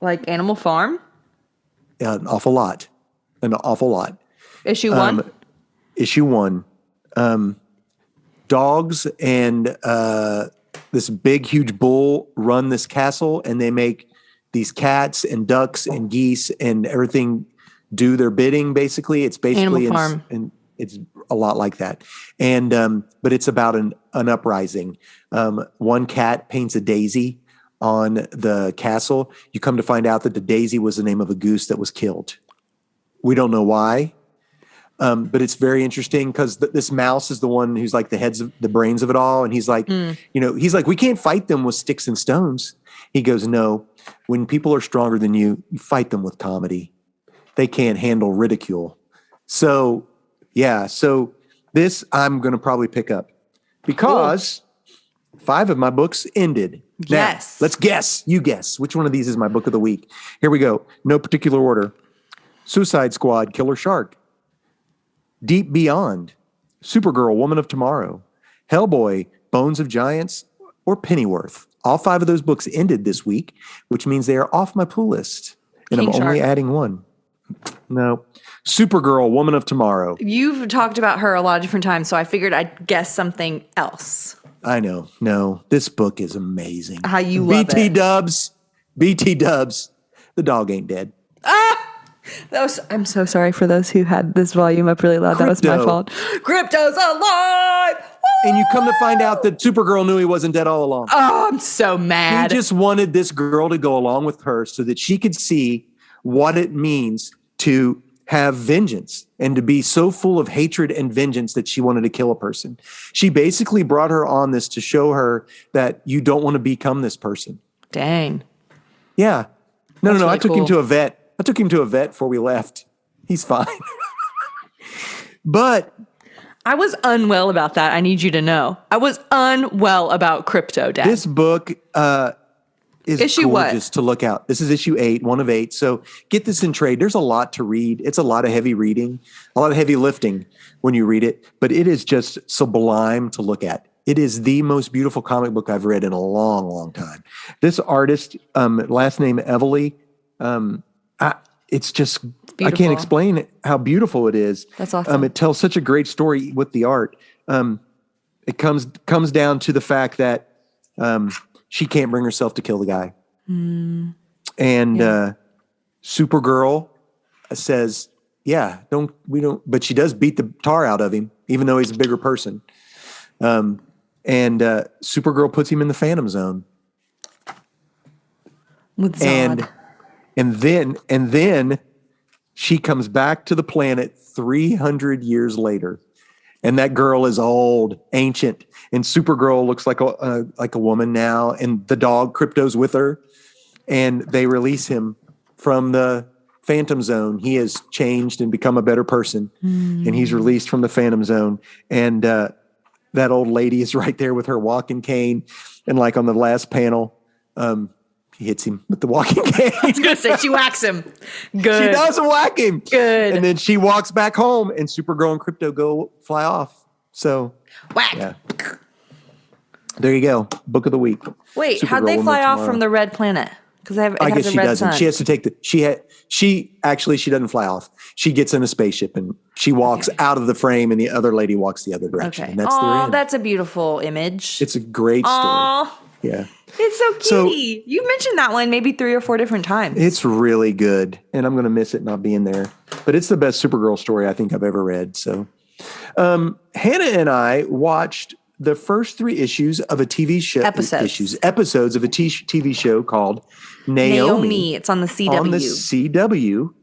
Like Animal Farm? An awful lot. Issue 1? Issue 1. Dogs and this big, huge bull run this castle, and they make these cats and ducks and geese and everything do their bidding, basically. It's basically Animal Farm. And it's a lot like that. And but it's about an uprising. One cat paints a daisy on the castle. You come to find out that the daisy was the name of a goose that was killed. We don't know why, but it's very interesting because this mouse is the one who's like the brains of it all. And he's like, he's like, we can't fight them with sticks and stones. He goes, no, when people are stronger than you, you fight them with comedy. They can't handle ridicule. So, yeah. So this I'm going to probably pick up because 5 of my books ended. Yes. Now, let's guess. You guess. Which one of these is my book of the week? Here we go. No particular order. Suicide Squad, Killer Shark. Deep Beyond. Supergirl, Woman of Tomorrow. Hellboy, Bones of Giants, or Pennyworth. All 5 of those books ended this week, which means they are off my pull list. And I'm only adding one. No. Supergirl, Woman of Tomorrow. You've talked about her a lot of different times, so I figured I'd guess something else. I know. No, this book is amazing. How you love BT it. BT Dubs. The dog ain't dead. I'm so sorry for those who had this volume up really loud. That was my fault. Crypto's alive! And you come to find out that Supergirl knew he wasn't dead all along. Oh, I'm so mad. He just wanted this girl to go along with her so that she could see what it means to have vengeance and to be so full of hatred and vengeance that she wanted to kill a person. She basically brought her on this to show her that you don't want to become this person. Dang. Yeah. No. Really I took him cool. to a vet. I took him to a vet before we left. He's fine. But I was unwell about that. I need you to know. I was unwell about crypto, Dad. this book is Issue gorgeous what? to look out. This is issue 8, 1 of 8. So get this in trade. There's a lot to read. It's a lot of heavy reading, a lot of heavy lifting when you read it, but it is just sublime to look at. It is the most beautiful comic book I've read in a long, long time. This artist, last name Everly, it's just, Beautiful. I can't explain how beautiful it is. That's awesome. It tells such a great story with the art. It comes down to the fact that she can't bring herself to kill the guy. And Supergirl says, but she does beat the tar out of him, even though he's a bigger person. And Supergirl puts him in the Phantom Zone. With Zod. And then she comes back to the planet 300 years later. And that girl is old, ancient, and Supergirl looks like a woman now. And the dog Crypto's with her, and they release him from the Phantom Zone, he has changed and become a better person, and he's released from the Phantom Zone. And that old lady is right there with her walking cane, and like on the last panel, he hits him with the walking cane. I was going to say, she whacks him. Good. She does whack him. Good. And then she walks back home, and Supergirl and Krypto go fly off. So, whack. Yeah. There you go. Book of the week. Wait, Supergirl how'd they will fly know off tomorrow. from the red planet? Because I guess a she red doesn't. sun. She has to take she doesn't fly off. She gets in a spaceship and she walks out of the frame, and the other lady walks the other direction. Okay. And that's their end. That's a beautiful image. It's a great story. Aw. Yeah. It's so cutie. You mentioned that one maybe 3 or 4 different times. It's really good, and I'm going to miss it not being there. But it's the best Supergirl story I think I've ever read. So, Hannah and I watched the first 3 issues of a TV show. Episodes of a TV show called Naomi. It's on the CW. On the CW.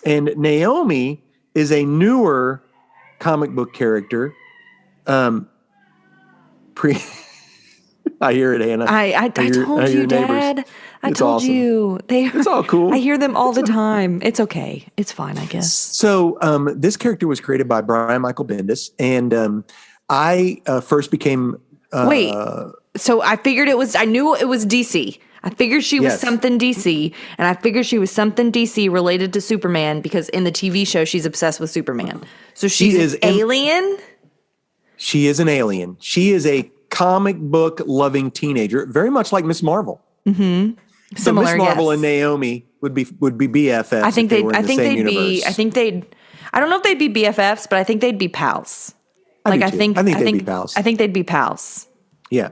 And Naomi is a newer comic book character. I hear it, Hannah. I told you, Dad. I told you. It's all cool. I hear them all the time. It's okay. It's fine, I guess. So this character was created by Brian Michael Bendis, and I first became. Wait. So I figured I knew it was DC. I figured she was something DC, and I figured she was something DC related to Superman because in the TV show she's obsessed with Superman. So she's an alien? She is an alien. She is a comic book loving teenager, very much like Miss Marvel. Mm-hmm. So Miss Marvel and Naomi would be BFFs. I think I don't know if they'd be BFFs, but I think they'd be pals. I think they'd be pals. I think they'd be pals. Yeah.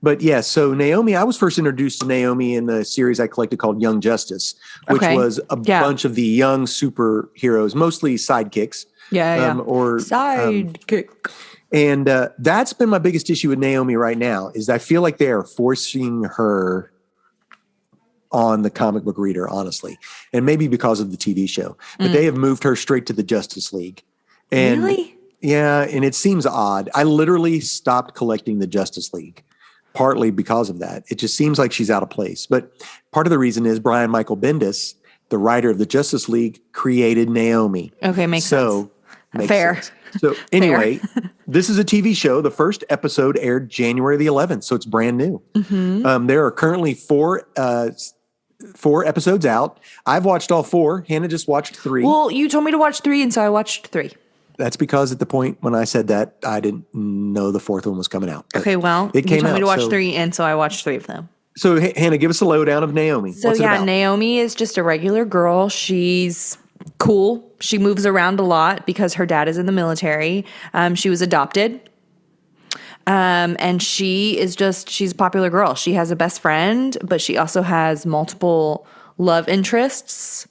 But yeah, so Naomi, I was first introduced to Naomi in the series I collected called Young Justice, which was a bunch of the young superheroes, mostly sidekicks. Or sidekick. And that's been my biggest issue with Naomi right now is I feel like they are forcing her on the comic book reader, honestly, and maybe because of the TV show. But they have moved her straight to the Justice League. And really? Yeah, and it seems odd. I literally stopped collecting the Justice League, partly because of that. It just seems like she's out of place. But part of the reason is Brian Michael Bendis, the writer of the Justice League, created Naomi. Okay, makes sense. Fair. Sense. So anyway, this is a TV show. The first episode aired January the 11th, so it's brand new. Mm-hmm. There are currently 4 episodes out. I've watched all 4. Hannah just watched 3. Well, you told me to watch 3, and so I watched 3. That's because at the point when I said that, I didn't know the 4th one was coming out. Okay, well, it came you told me to watch so, 3, and so I watched 3 of them. So Hannah, give us a lowdown of Naomi. So What's it about? Naomi is just a regular girl. She's cool. She moves around a lot because her dad is in the military. She was adopted. And she's a popular girl. She has a best friend, but she also has multiple love interests.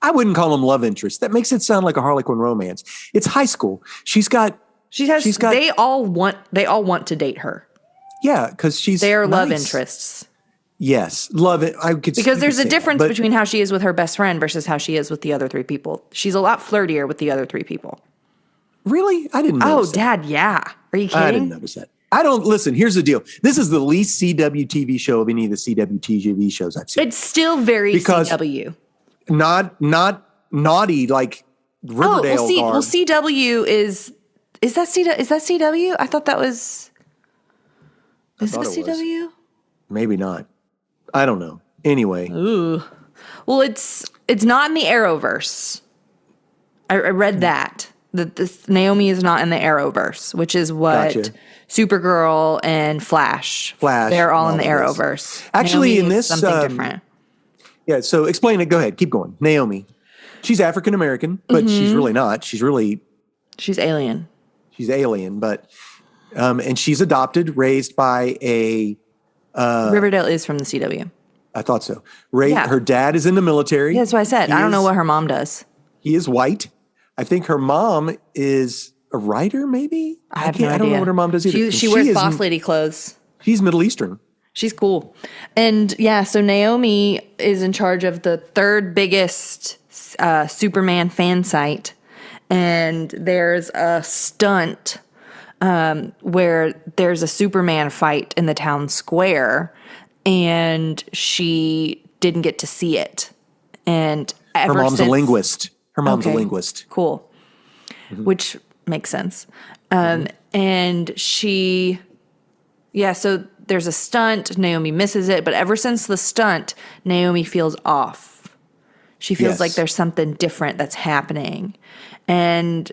I wouldn't call them love interests. That makes it sound like a Harlequin romance. It's high school. They all want to date her. Yeah, because they're nice. Love interests. Yes, love it. Because there's a difference between how she is with her best friend versus how she is with the other 3 people. She's a lot flirtier with the other 3 people. Really? I didn't notice that. Dad, yeah. Are you kidding? I didn't notice that. Listen, here's the deal. This is the least CW TV show of any of the CW TV shows I've seen. It's still very CW. Not naughty like Riverdale. CW is that CW? I thought that was. Is that CW? Maybe not. I don't know. Anyway. Ooh. Well, it's not in the Arrowverse. I read that this Naomi is not in the Arrowverse, which is what Supergirl and Flash. They're all in the Arrowverse. Actually, Naomi in this something different. Yeah. So explain it. Go ahead. Keep going. Naomi. She's African American, but she's really not. She's alien. She's alien, but and she's adopted, raised by a. Riverdale is from the CW. I thought so. Her dad is in the military. Yeah, that's what I said. I don't know what her mom does. He is white. I think her mom is a writer, maybe? I have no idea. I don't know what her mom does either. She wears boss lady clothes. She's Middle Eastern. She's cool. And yeah, so Naomi is in charge of the 3rd biggest Superman fan site. And there's a stunt where there's a Superman fight in the town square, and she didn't get to see it. And ever Her mom's since, a linguist. Her mom's a Okay. linguist. Cool. Which makes sense. And she, so there's a stunt. Naomi misses it. But ever since the stunt, Naomi feels off. She feels Yes. like there's something different that's happening. And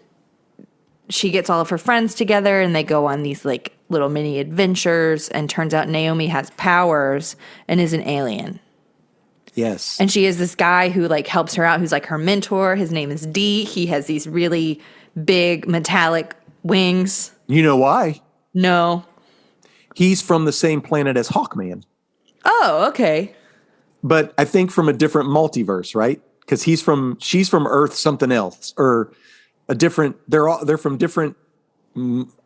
she gets all of her friends together and they go on these like little mini adventures. And turns out Naomi has powers and is an alien. Yes. And she has this guy who like helps her out, who's like her mentor. His name is D. He has these really big metallic wings. You know why? No. He's from the same planet as Hawkman. Oh, okay. But I think from a different multiverse, right? Because she's from Earth something else, or a different. They're from different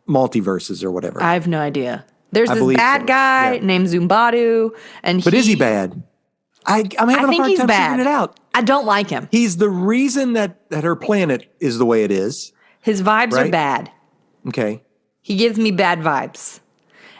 multiverses or whatever. I have no idea. There's I this believe bad so. guy Yeah. named Zumbadu, and But is he bad? I'm having a think hard he's time bad. figuring it out. I don't like him. He's the reason that her planet is the way it is. His vibes are Right? bad. Okay. He gives me bad vibes.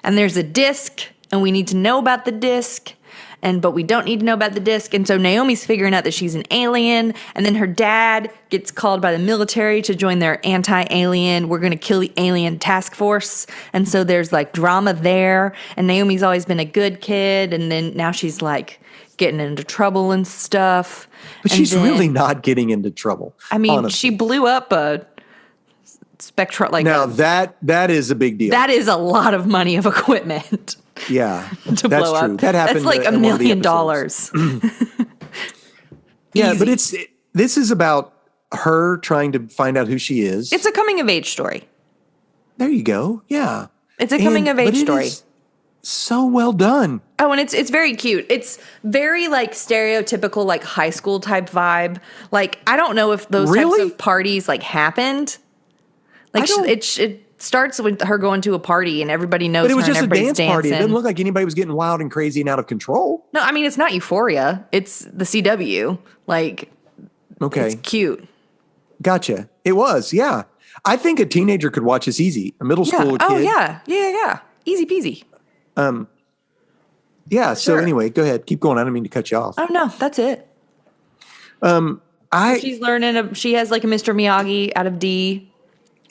And there's a disc, and we need to know about the disc. But we don't need to know about the disc. And so Naomi's figuring out that she's an alien. And then her dad gets called by the military to join their anti-alien, we're going to kill the alien task force. And so there's like drama there. And Naomi's always been a good kid. And then now she's like getting into trouble and stuff. But And she's then- really not getting into trouble. I mean, honestly. she blew up a Spectra. Like Now that is a big deal. that is a lot of money of equipment. Yeah, To that's blow true. up. That happened. That's like in $1 one of the million. episodes. Yeah, Easy. but this is about her trying to find out who she is. It's a coming of age story. There you go. Yeah, It's a coming of age but it story. is so well done. Oh, and it's very cute. It's very like stereotypical like high school type vibe. Like I don't know if those Really? types of parties like happened. Like I don't- it starts with her going to a party and everybody knows But it her was and just a everybody's dance party. It dancing. didn't look like anybody was getting wild and crazy and out of control. No, I mean it's not Euphoria. It's the CW. Like Okay, it's cute. gotcha. It was. Yeah, I think a teenager could watch this easy. A middle Yeah. school kid. Oh yeah. Easy peasy. Yeah. So Sure. anyway, go ahead. Keep going. I didn't mean to cut you off. Oh no, that's it. I She's learning. She has like a Mr. Miyagi out of D.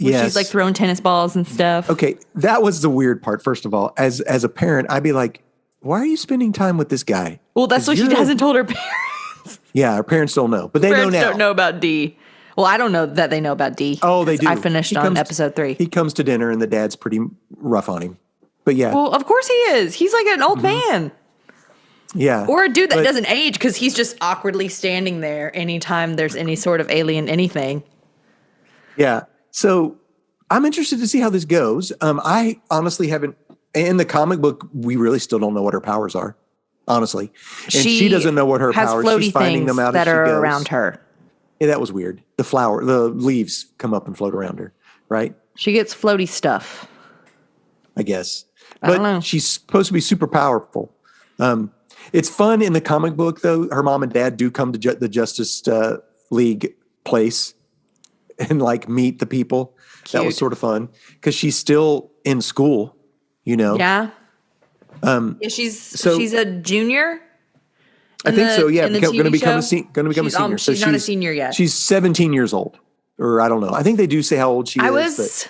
Where yes. she's like throwing tennis balls and stuff. Okay, that was the weird part. First of all, as a parent, I'd be like, "Why are you spending time with this guy?" Well, that's 'Cause what she you're- hasn't told her parents. Yeah, our parents don't know, but they know Parents now. don't know about D. Well, I don't know that they know about D. Oh, they 'cause do. I finished He on comes- episode 3. He comes to dinner, and the dad's pretty rough on him. But yeah, Well, of course he is. He's like an old man. yeah, Or a dude that But- doesn't age because he's just awkwardly standing there anytime there's any sort of alien anything. yeah. So I'm interested to see how this goes. I honestly haven't. In the comic book, we really still don't know what her powers are. Honestly, and she doesn't know what her has powers. floaty She's finding things them out that as she are goes. around her. Yeah, that was weird. The leaves come up and float around her, right? She gets floaty stuff. I guess. I don't But know. she's supposed to be super powerful. It's fun in the comic book, though. Her mom and dad do come to the Justice League place and like meet the people. That was Cute. sort of fun because she's still in school, you know. Yeah. Yeah, she's a junior. I think so. Yeah, in the going to TV become show? going to become She's, a senior. So she's not a senior yet. She's 17 years old, or I don't know. I think they do say how old she is.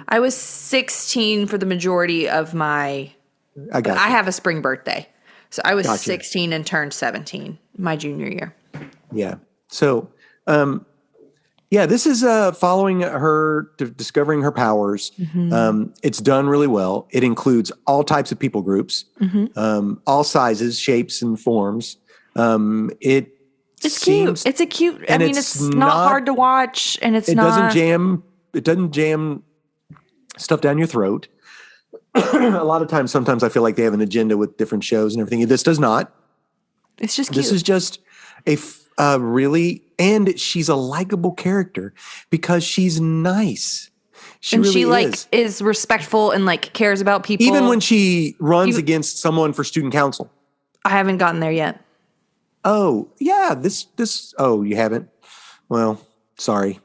I was 16 for the majority of my. But I got. I you. have a spring birthday, so I was Gotcha. 16 and turned 17 my junior year. Yeah. So, yeah, this is following her discovering her powers. Mm-hmm. It's done really well. It includes all types of people groups, all sizes, shapes, and forms. It's Cute. It's a cute. I and mean, it's it's not not- hard to watch, and it's It not. doesn't jam. It doesn't jam stuff down your throat. A lot of times, sometimes I feel like they have an agenda with different shows and everything. This does not. It's just cute. This is just really, and she's a likable character because she's nice. She and really she like is. is respectful and like cares about people. Even when she runs Even- against someone for student council. I haven't gotten there yet. Oh, yeah, this, oh, you haven't? Well, sorry.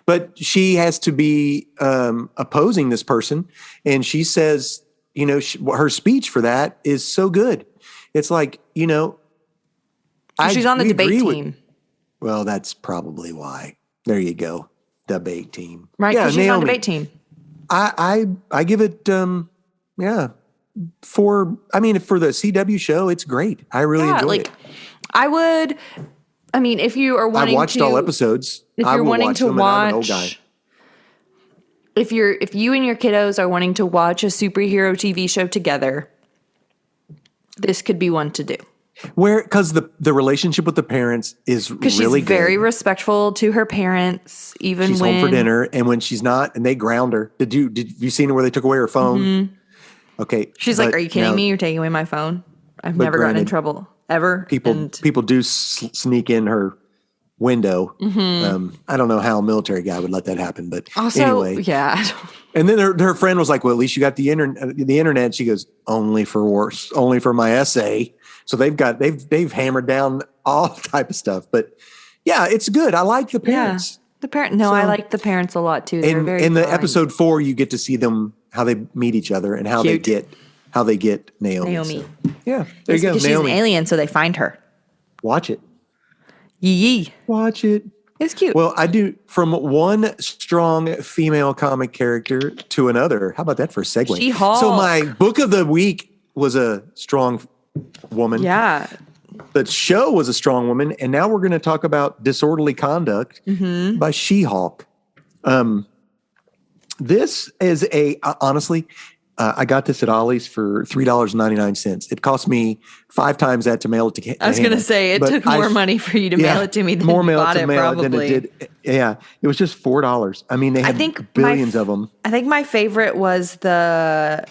But she has to be opposing this person. And she says, her speech for that is so good. It's like, She's on the we debate agree with- team. Well, that's probably why. There you go. Debate team. Right, Yeah, because she's on Naomi. debate team. I give it for the CW show, it's great. I really enjoy it. I would. I mean, if you are wanting I've watched all episodes. if I you're will wanting watch to them, and I'm an old guy. watch, if you and your kiddos are wanting to watch a superhero TV show together, this could be one to do. Because the relationship with the parents is Because really she's very good. respectful to her parents, even She's when home for dinner, and when she's not, and they ground her. Did you seen where they took away her phone? Mm-hmm. Okay, She's like, but "Are you kidding now me? You're taking away my phone. I've never gotten in granted, trouble ever." People do sneak in her window. I don't know how a military guy would let that happen, but Also, anyway. yeah. And then her friend was like, "Well, at least you got the internet." The internet. She goes, "Only for my essay." So they've hammered down all type of stuff. But yeah, it's good. I like the parents. Yeah. I like the parents a lot too. They're very in the kind. episode 4, you get to see them how they meet each other and how they get Naomi. So, yeah, there you go. Because Naomi. she's an alien, so they find her. Watch it. Yee. Watch it. It's cute. Well, I do from one strong female comic character to another. How about that for a segue? SheHulk. So my book of the week was a strong woman. Yeah. The show was a strong woman, and now we're going to talk about Disorderly Conduct by SheHulk. This is honestly, I got this at Ollie's for $3.99. It cost me 5 times that to mail it to. I was going to say it took more money for you to mail it to me than more you mail bought to it, mail probably. than it did. Yeah, it was just $4. I mean, they had billions of them. I think my favorite was the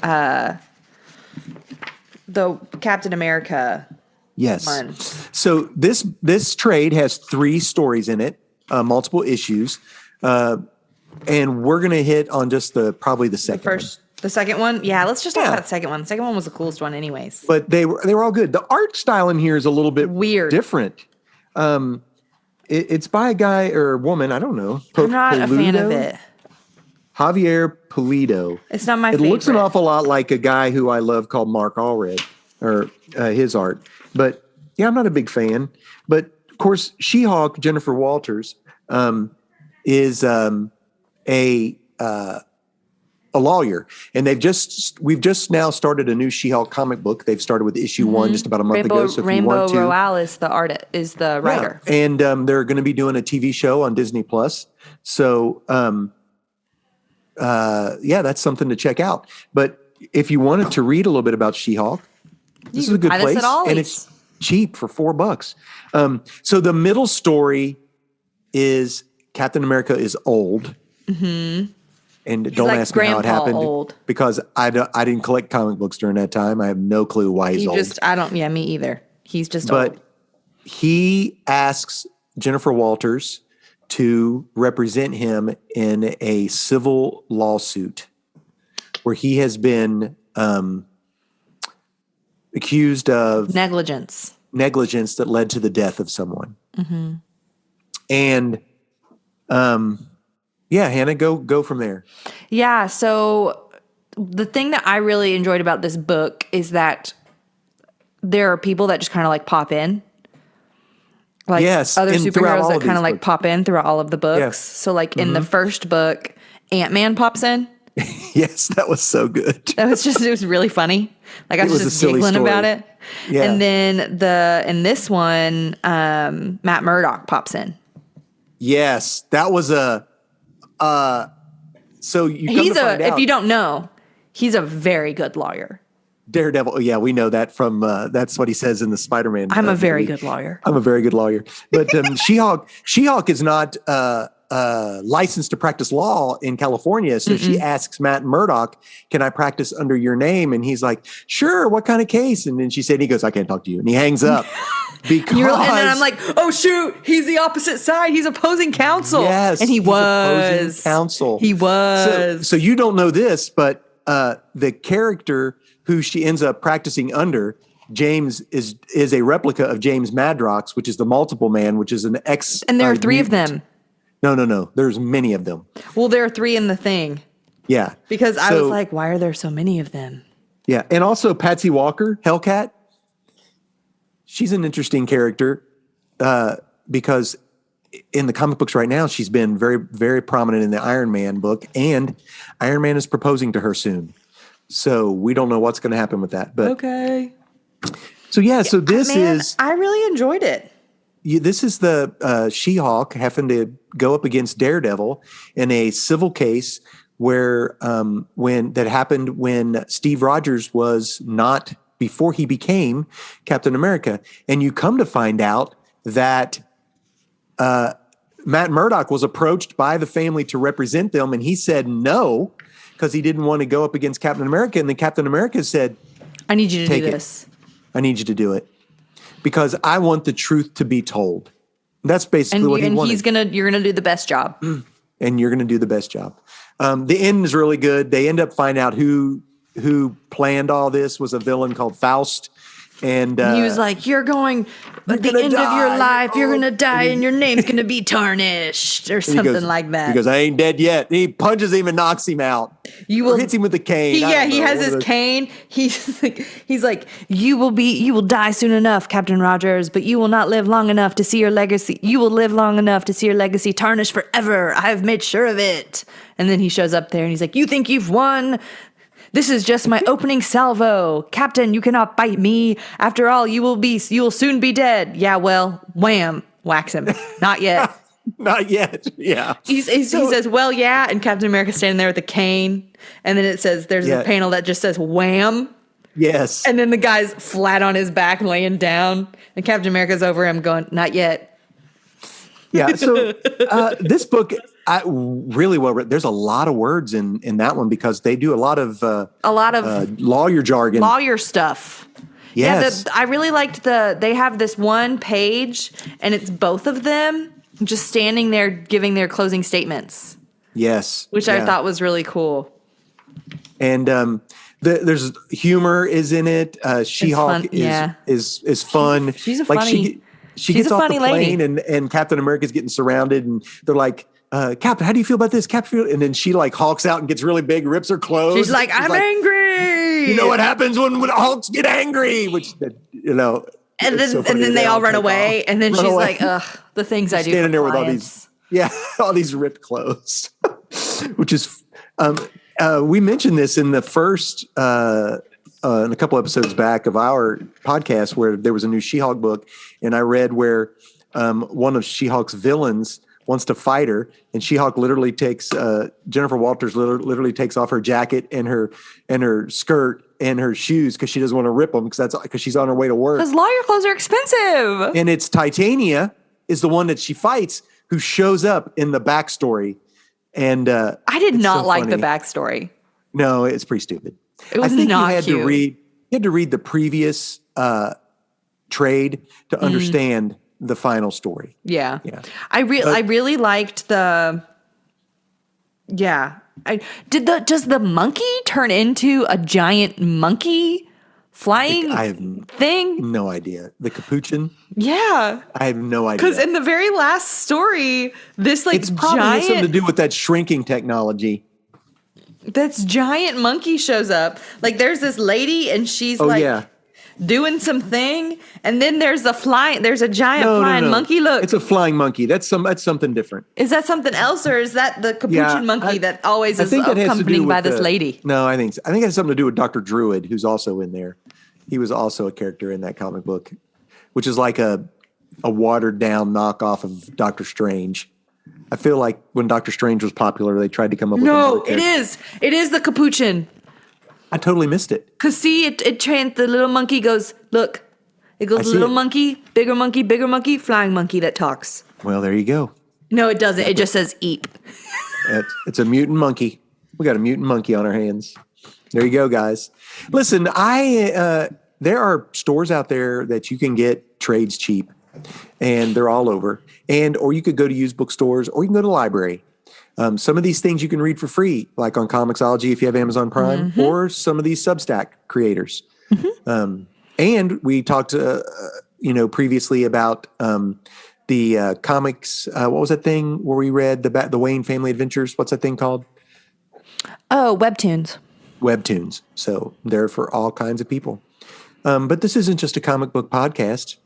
Captain America. Yes. One. So this trade has 3 stories in it, multiple issues, and we're going to hit on just probably the second one. The second one? Yeah, let's just talk about the second one. The second one was the coolest one anyways. But they were all good. The art style in here is a little bit weird, different. It's by a guy or a woman, I don't know. I'm not a fan of it. Javier Pulido. It's not my favorite. It looks an awful lot like a guy who I love called Mark Allred, or his art. But yeah, I'm not a big fan. But of course, SheHulk, Jennifer Walters, is a lawyer, and we've just now started a new SheHulk comic book. They've started with issue 1 just about a month ago. So if you want to, Royale is the writer, and they're going to be doing a TV show on Disney Plus. So that's something to check out. But if you wanted to read a little bit about SheHulk, this is a good place, and it's cheap for $4. So the middle story is Captain America is old. And don't ask me how it happened old. Because I didn't collect comic books during that time. I have no clue why he's old. Me either. He's just old. But he asks Jennifer Walters to represent him in a civil lawsuit where he has been accused of negligence that led to the death of someone. And yeah, Hannah, go from there. Yeah, so the thing that I really enjoyed about this book is that there are people that just kind of like pop in. Like other superheroes that kind of like pop in throughout all of the books. Yes. So like in the first book, Ant-Man pops in. Yes, that was so good. It was really funny. Like I was just giggling about it. Yeah. And then in this one, Matt Murdock pops in. Yes, that was so if you don't know, he's a very good lawyer. Daredevil. Yeah, we know that from that's what he says in the Spider-Man. I'm a very good lawyer. I'm a very good lawyer. But SheHulk is not licensed to practice law in California. So she asks Matt Murdock, "Can I practice under your name?" And he's like, "Sure. What kind of case?" And then he goes, "I can't talk to you." And he hangs up. And then I'm like, "Oh shoot, he's the opposite side. He's opposing counsel." Yes, and he was opposing counsel. He was. So you don't know this, but the character who she ends up practicing under, James, is a replica of James Madrox, which is the Multiple Man, which is an ex. And there are 3 of them. No. There's many of them. Well, there are 3 in the thing. Yeah. Because I was like, why are there so many of them? Yeah. And also Patsy Walker, Hellcat. She's an interesting character. because in the comic books right now, she's been very, very prominent in the Iron Man book, and Iron Man is proposing to her soon. So we don't know what's going to happen with that. But Okay. so so this is I really enjoyed it. this is the She-Hulk having to go up against Daredevil in a civil case where when that happened when Steve Rogers was not before he became Captain America, and you come to find out that Matt Murdock was approached by the family to represent them, and he said no because he didn't want to go up against Captain America. And then Captain America said, I need you to do Take it. this. I need you to do it because I want the truth to be told. That's basically what he wanted. You're gonna do the best job. And you're going to do the best job. The end is really good. They end up finding out who planned all this was a villain called Faust. And he was like, you're going at the end of your life, you're going to die and your name's going to be tarnished or something like that. He goes, I ain't dead yet. He punches him and knocks him out. Or hits him with a cane. He has his cane. He's like, you will die soon enough, Captain Rogers, but you will not live long enough to see your legacy. You will live long enough to see your legacy tarnished forever. I've made sure of it. And then he shows up there and he's like, you think you've won? This is just my opening salvo. Captain, you cannot fight me. After all, you will soon be dead. Yeah, well, wham, whacks him. Not yet. Not yet. Yeah. He says, well, yeah. And Captain America's standing there with a cane. And then it says, there's a panel that just says wham. Yes. And then the guy's flat on his back laying down. And Captain America's over him going, not yet. Yeah. So this book, really well written. There's a lot of words in that one because they do a lot of lawyer jargon, lawyer stuff. Yes. Yeah, I really liked they have this one page and it's both of them just standing there giving their closing statements. Yes. Which I thought was really cool. And there's humor is in it. She-Hulk is fun. She's a funny. She gets off the plane and Captain America's getting surrounded and they're like, Captain, how do you feel about this? Captain, and then she like hulks out and gets really big, rips her clothes. She's like, I'm angry. You know what happens when Hulks get angry? Which And then they all run away. And then she's like, ugh, the things I do. Standing there with all these ripped clothes, which is we mentioned this in the first in a couple episodes back of our podcast where there was a new She-Hulk book, and I read where one of She-Hulk's villains wants to fight her, and She-Hulk literally takes Jennifer Walters literally takes off her jacket and her skirt and her shoes because she doesn't want to rip them because she's on her way to work. Because lawyer clothes are expensive. And it's Titania is the one that she fights who shows up in the backstory. And I did not like the backstory. No, it's pretty stupid. It was not cute. You had to read the previous trade to understand the final story. Yeah. I really liked the. Yeah. Does the monkey turn into a giant monkey flying thing? No idea. The capuchin? Yeah. I have no idea. Because in the very last story, this it's probably has something to do with that shrinking technology. This giant monkey shows up. Like there's this lady and she's doing something, and then there's a giant flying monkey. Look, it's a flying monkey. That's something different. Is that something else, or is that the capuchin monkey that always is accompanied by this lady? No, I think it has something to do with Dr. Druid, who's also in there. He was also a character in that comic book, which is like a watered down knockoff of Doctor Strange. I feel like when Doctor Strange was popular, they tried to come up with it is the capuchin. I totally missed it. Cause see, the little monkey goes, look, it goes little monkey, bigger monkey, flying monkey that talks. Well, there you go. No, it doesn't. It just says eep. It's a mutant monkey. We got a mutant monkey on our hands. There you go, guys. Listen, there are stores out there that you can get trades cheap, and they're all over. Or you could go to used bookstores, or you can go to the library. Some of these things you can read for free, like on Comixology if you have Amazon Prime, or some of these Substack creators. And we talked, previously about the comics. What was that thing where we read the Wayne Family Adventures? What's that thing called? Oh, Webtoons. Webtoons. So they're for all kinds of people. But this isn't just a comic book podcast.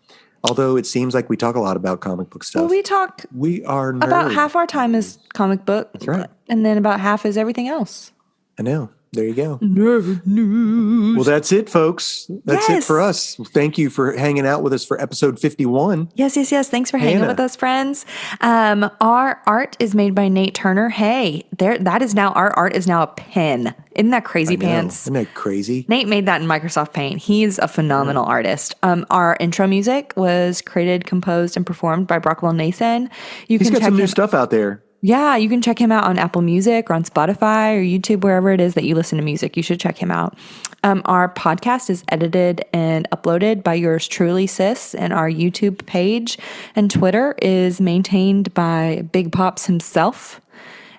Although it seems like we talk a lot about comic book stuff. Well, we talk We are nerds. about half our time is comic book. That's right. And then about half is everything else. I know. There you go. Nerd news. Well, that's it, folks. That's it for us. Thank you for hanging out with us for episode 51. Yes. Thanks for hanging with us, friends. Our art is made by Nate Turner. Hey, our art is now a pen. Isn't that crazy pants? Isn't that crazy? Nate made that in Microsoft Paint. He's a phenomenal artist. Our intro music was created, composed, and performed by Brockwell Nathan. He's got some new stuff out there. Yeah, you can check him out on Apple Music or on Spotify or YouTube, wherever it is that you listen to music. You should check him out. Our podcast is edited and uploaded by yours truly, sis, and our YouTube page and Twitter is maintained by Big Pops himself.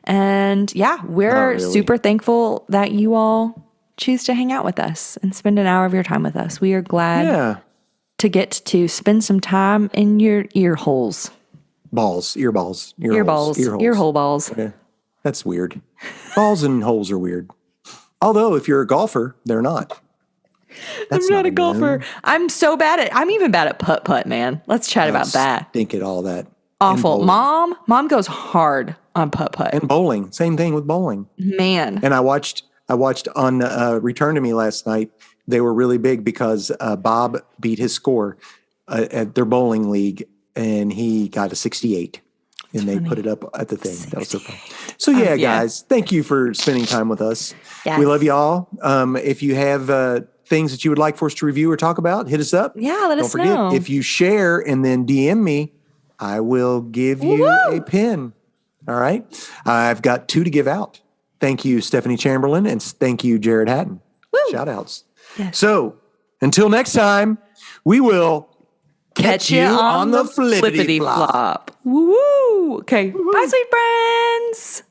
And yeah, we're super thankful that you all choose to hang out with us and spend an hour of your time with us. We are glad to get to spend some time in your ear holes. Ear hole balls. Okay. That's weird. Balls and holes are weird. Although if you're a golfer, they're not. I'm not a golfer. I'm even bad at putt, man. Let's chat about that. Stink at all that. Awful. Mom goes hard on putt. And bowling. Same thing with bowling. Man. And I watched on Return to Me last night. They were really big because Bob beat his score at their bowling league. And he got a 68, and they put it up at the thing. 68. That was so fun. So guys, thank you for spending time with us. Yes. We love y'all. If you have things that you would like for us to review or talk about, hit us up. Yeah, let us know. Don't forget, if you share and then DM me, I will give you a pin. All right? I've got 2 to give out. Thank you, Stephanie Chamberlain, and thank you, Jared Hatton. Woo. Shout outs. Yes. So until next time, we will catch you on the flippity flop. Woo! Okay. Bye, sweet friends.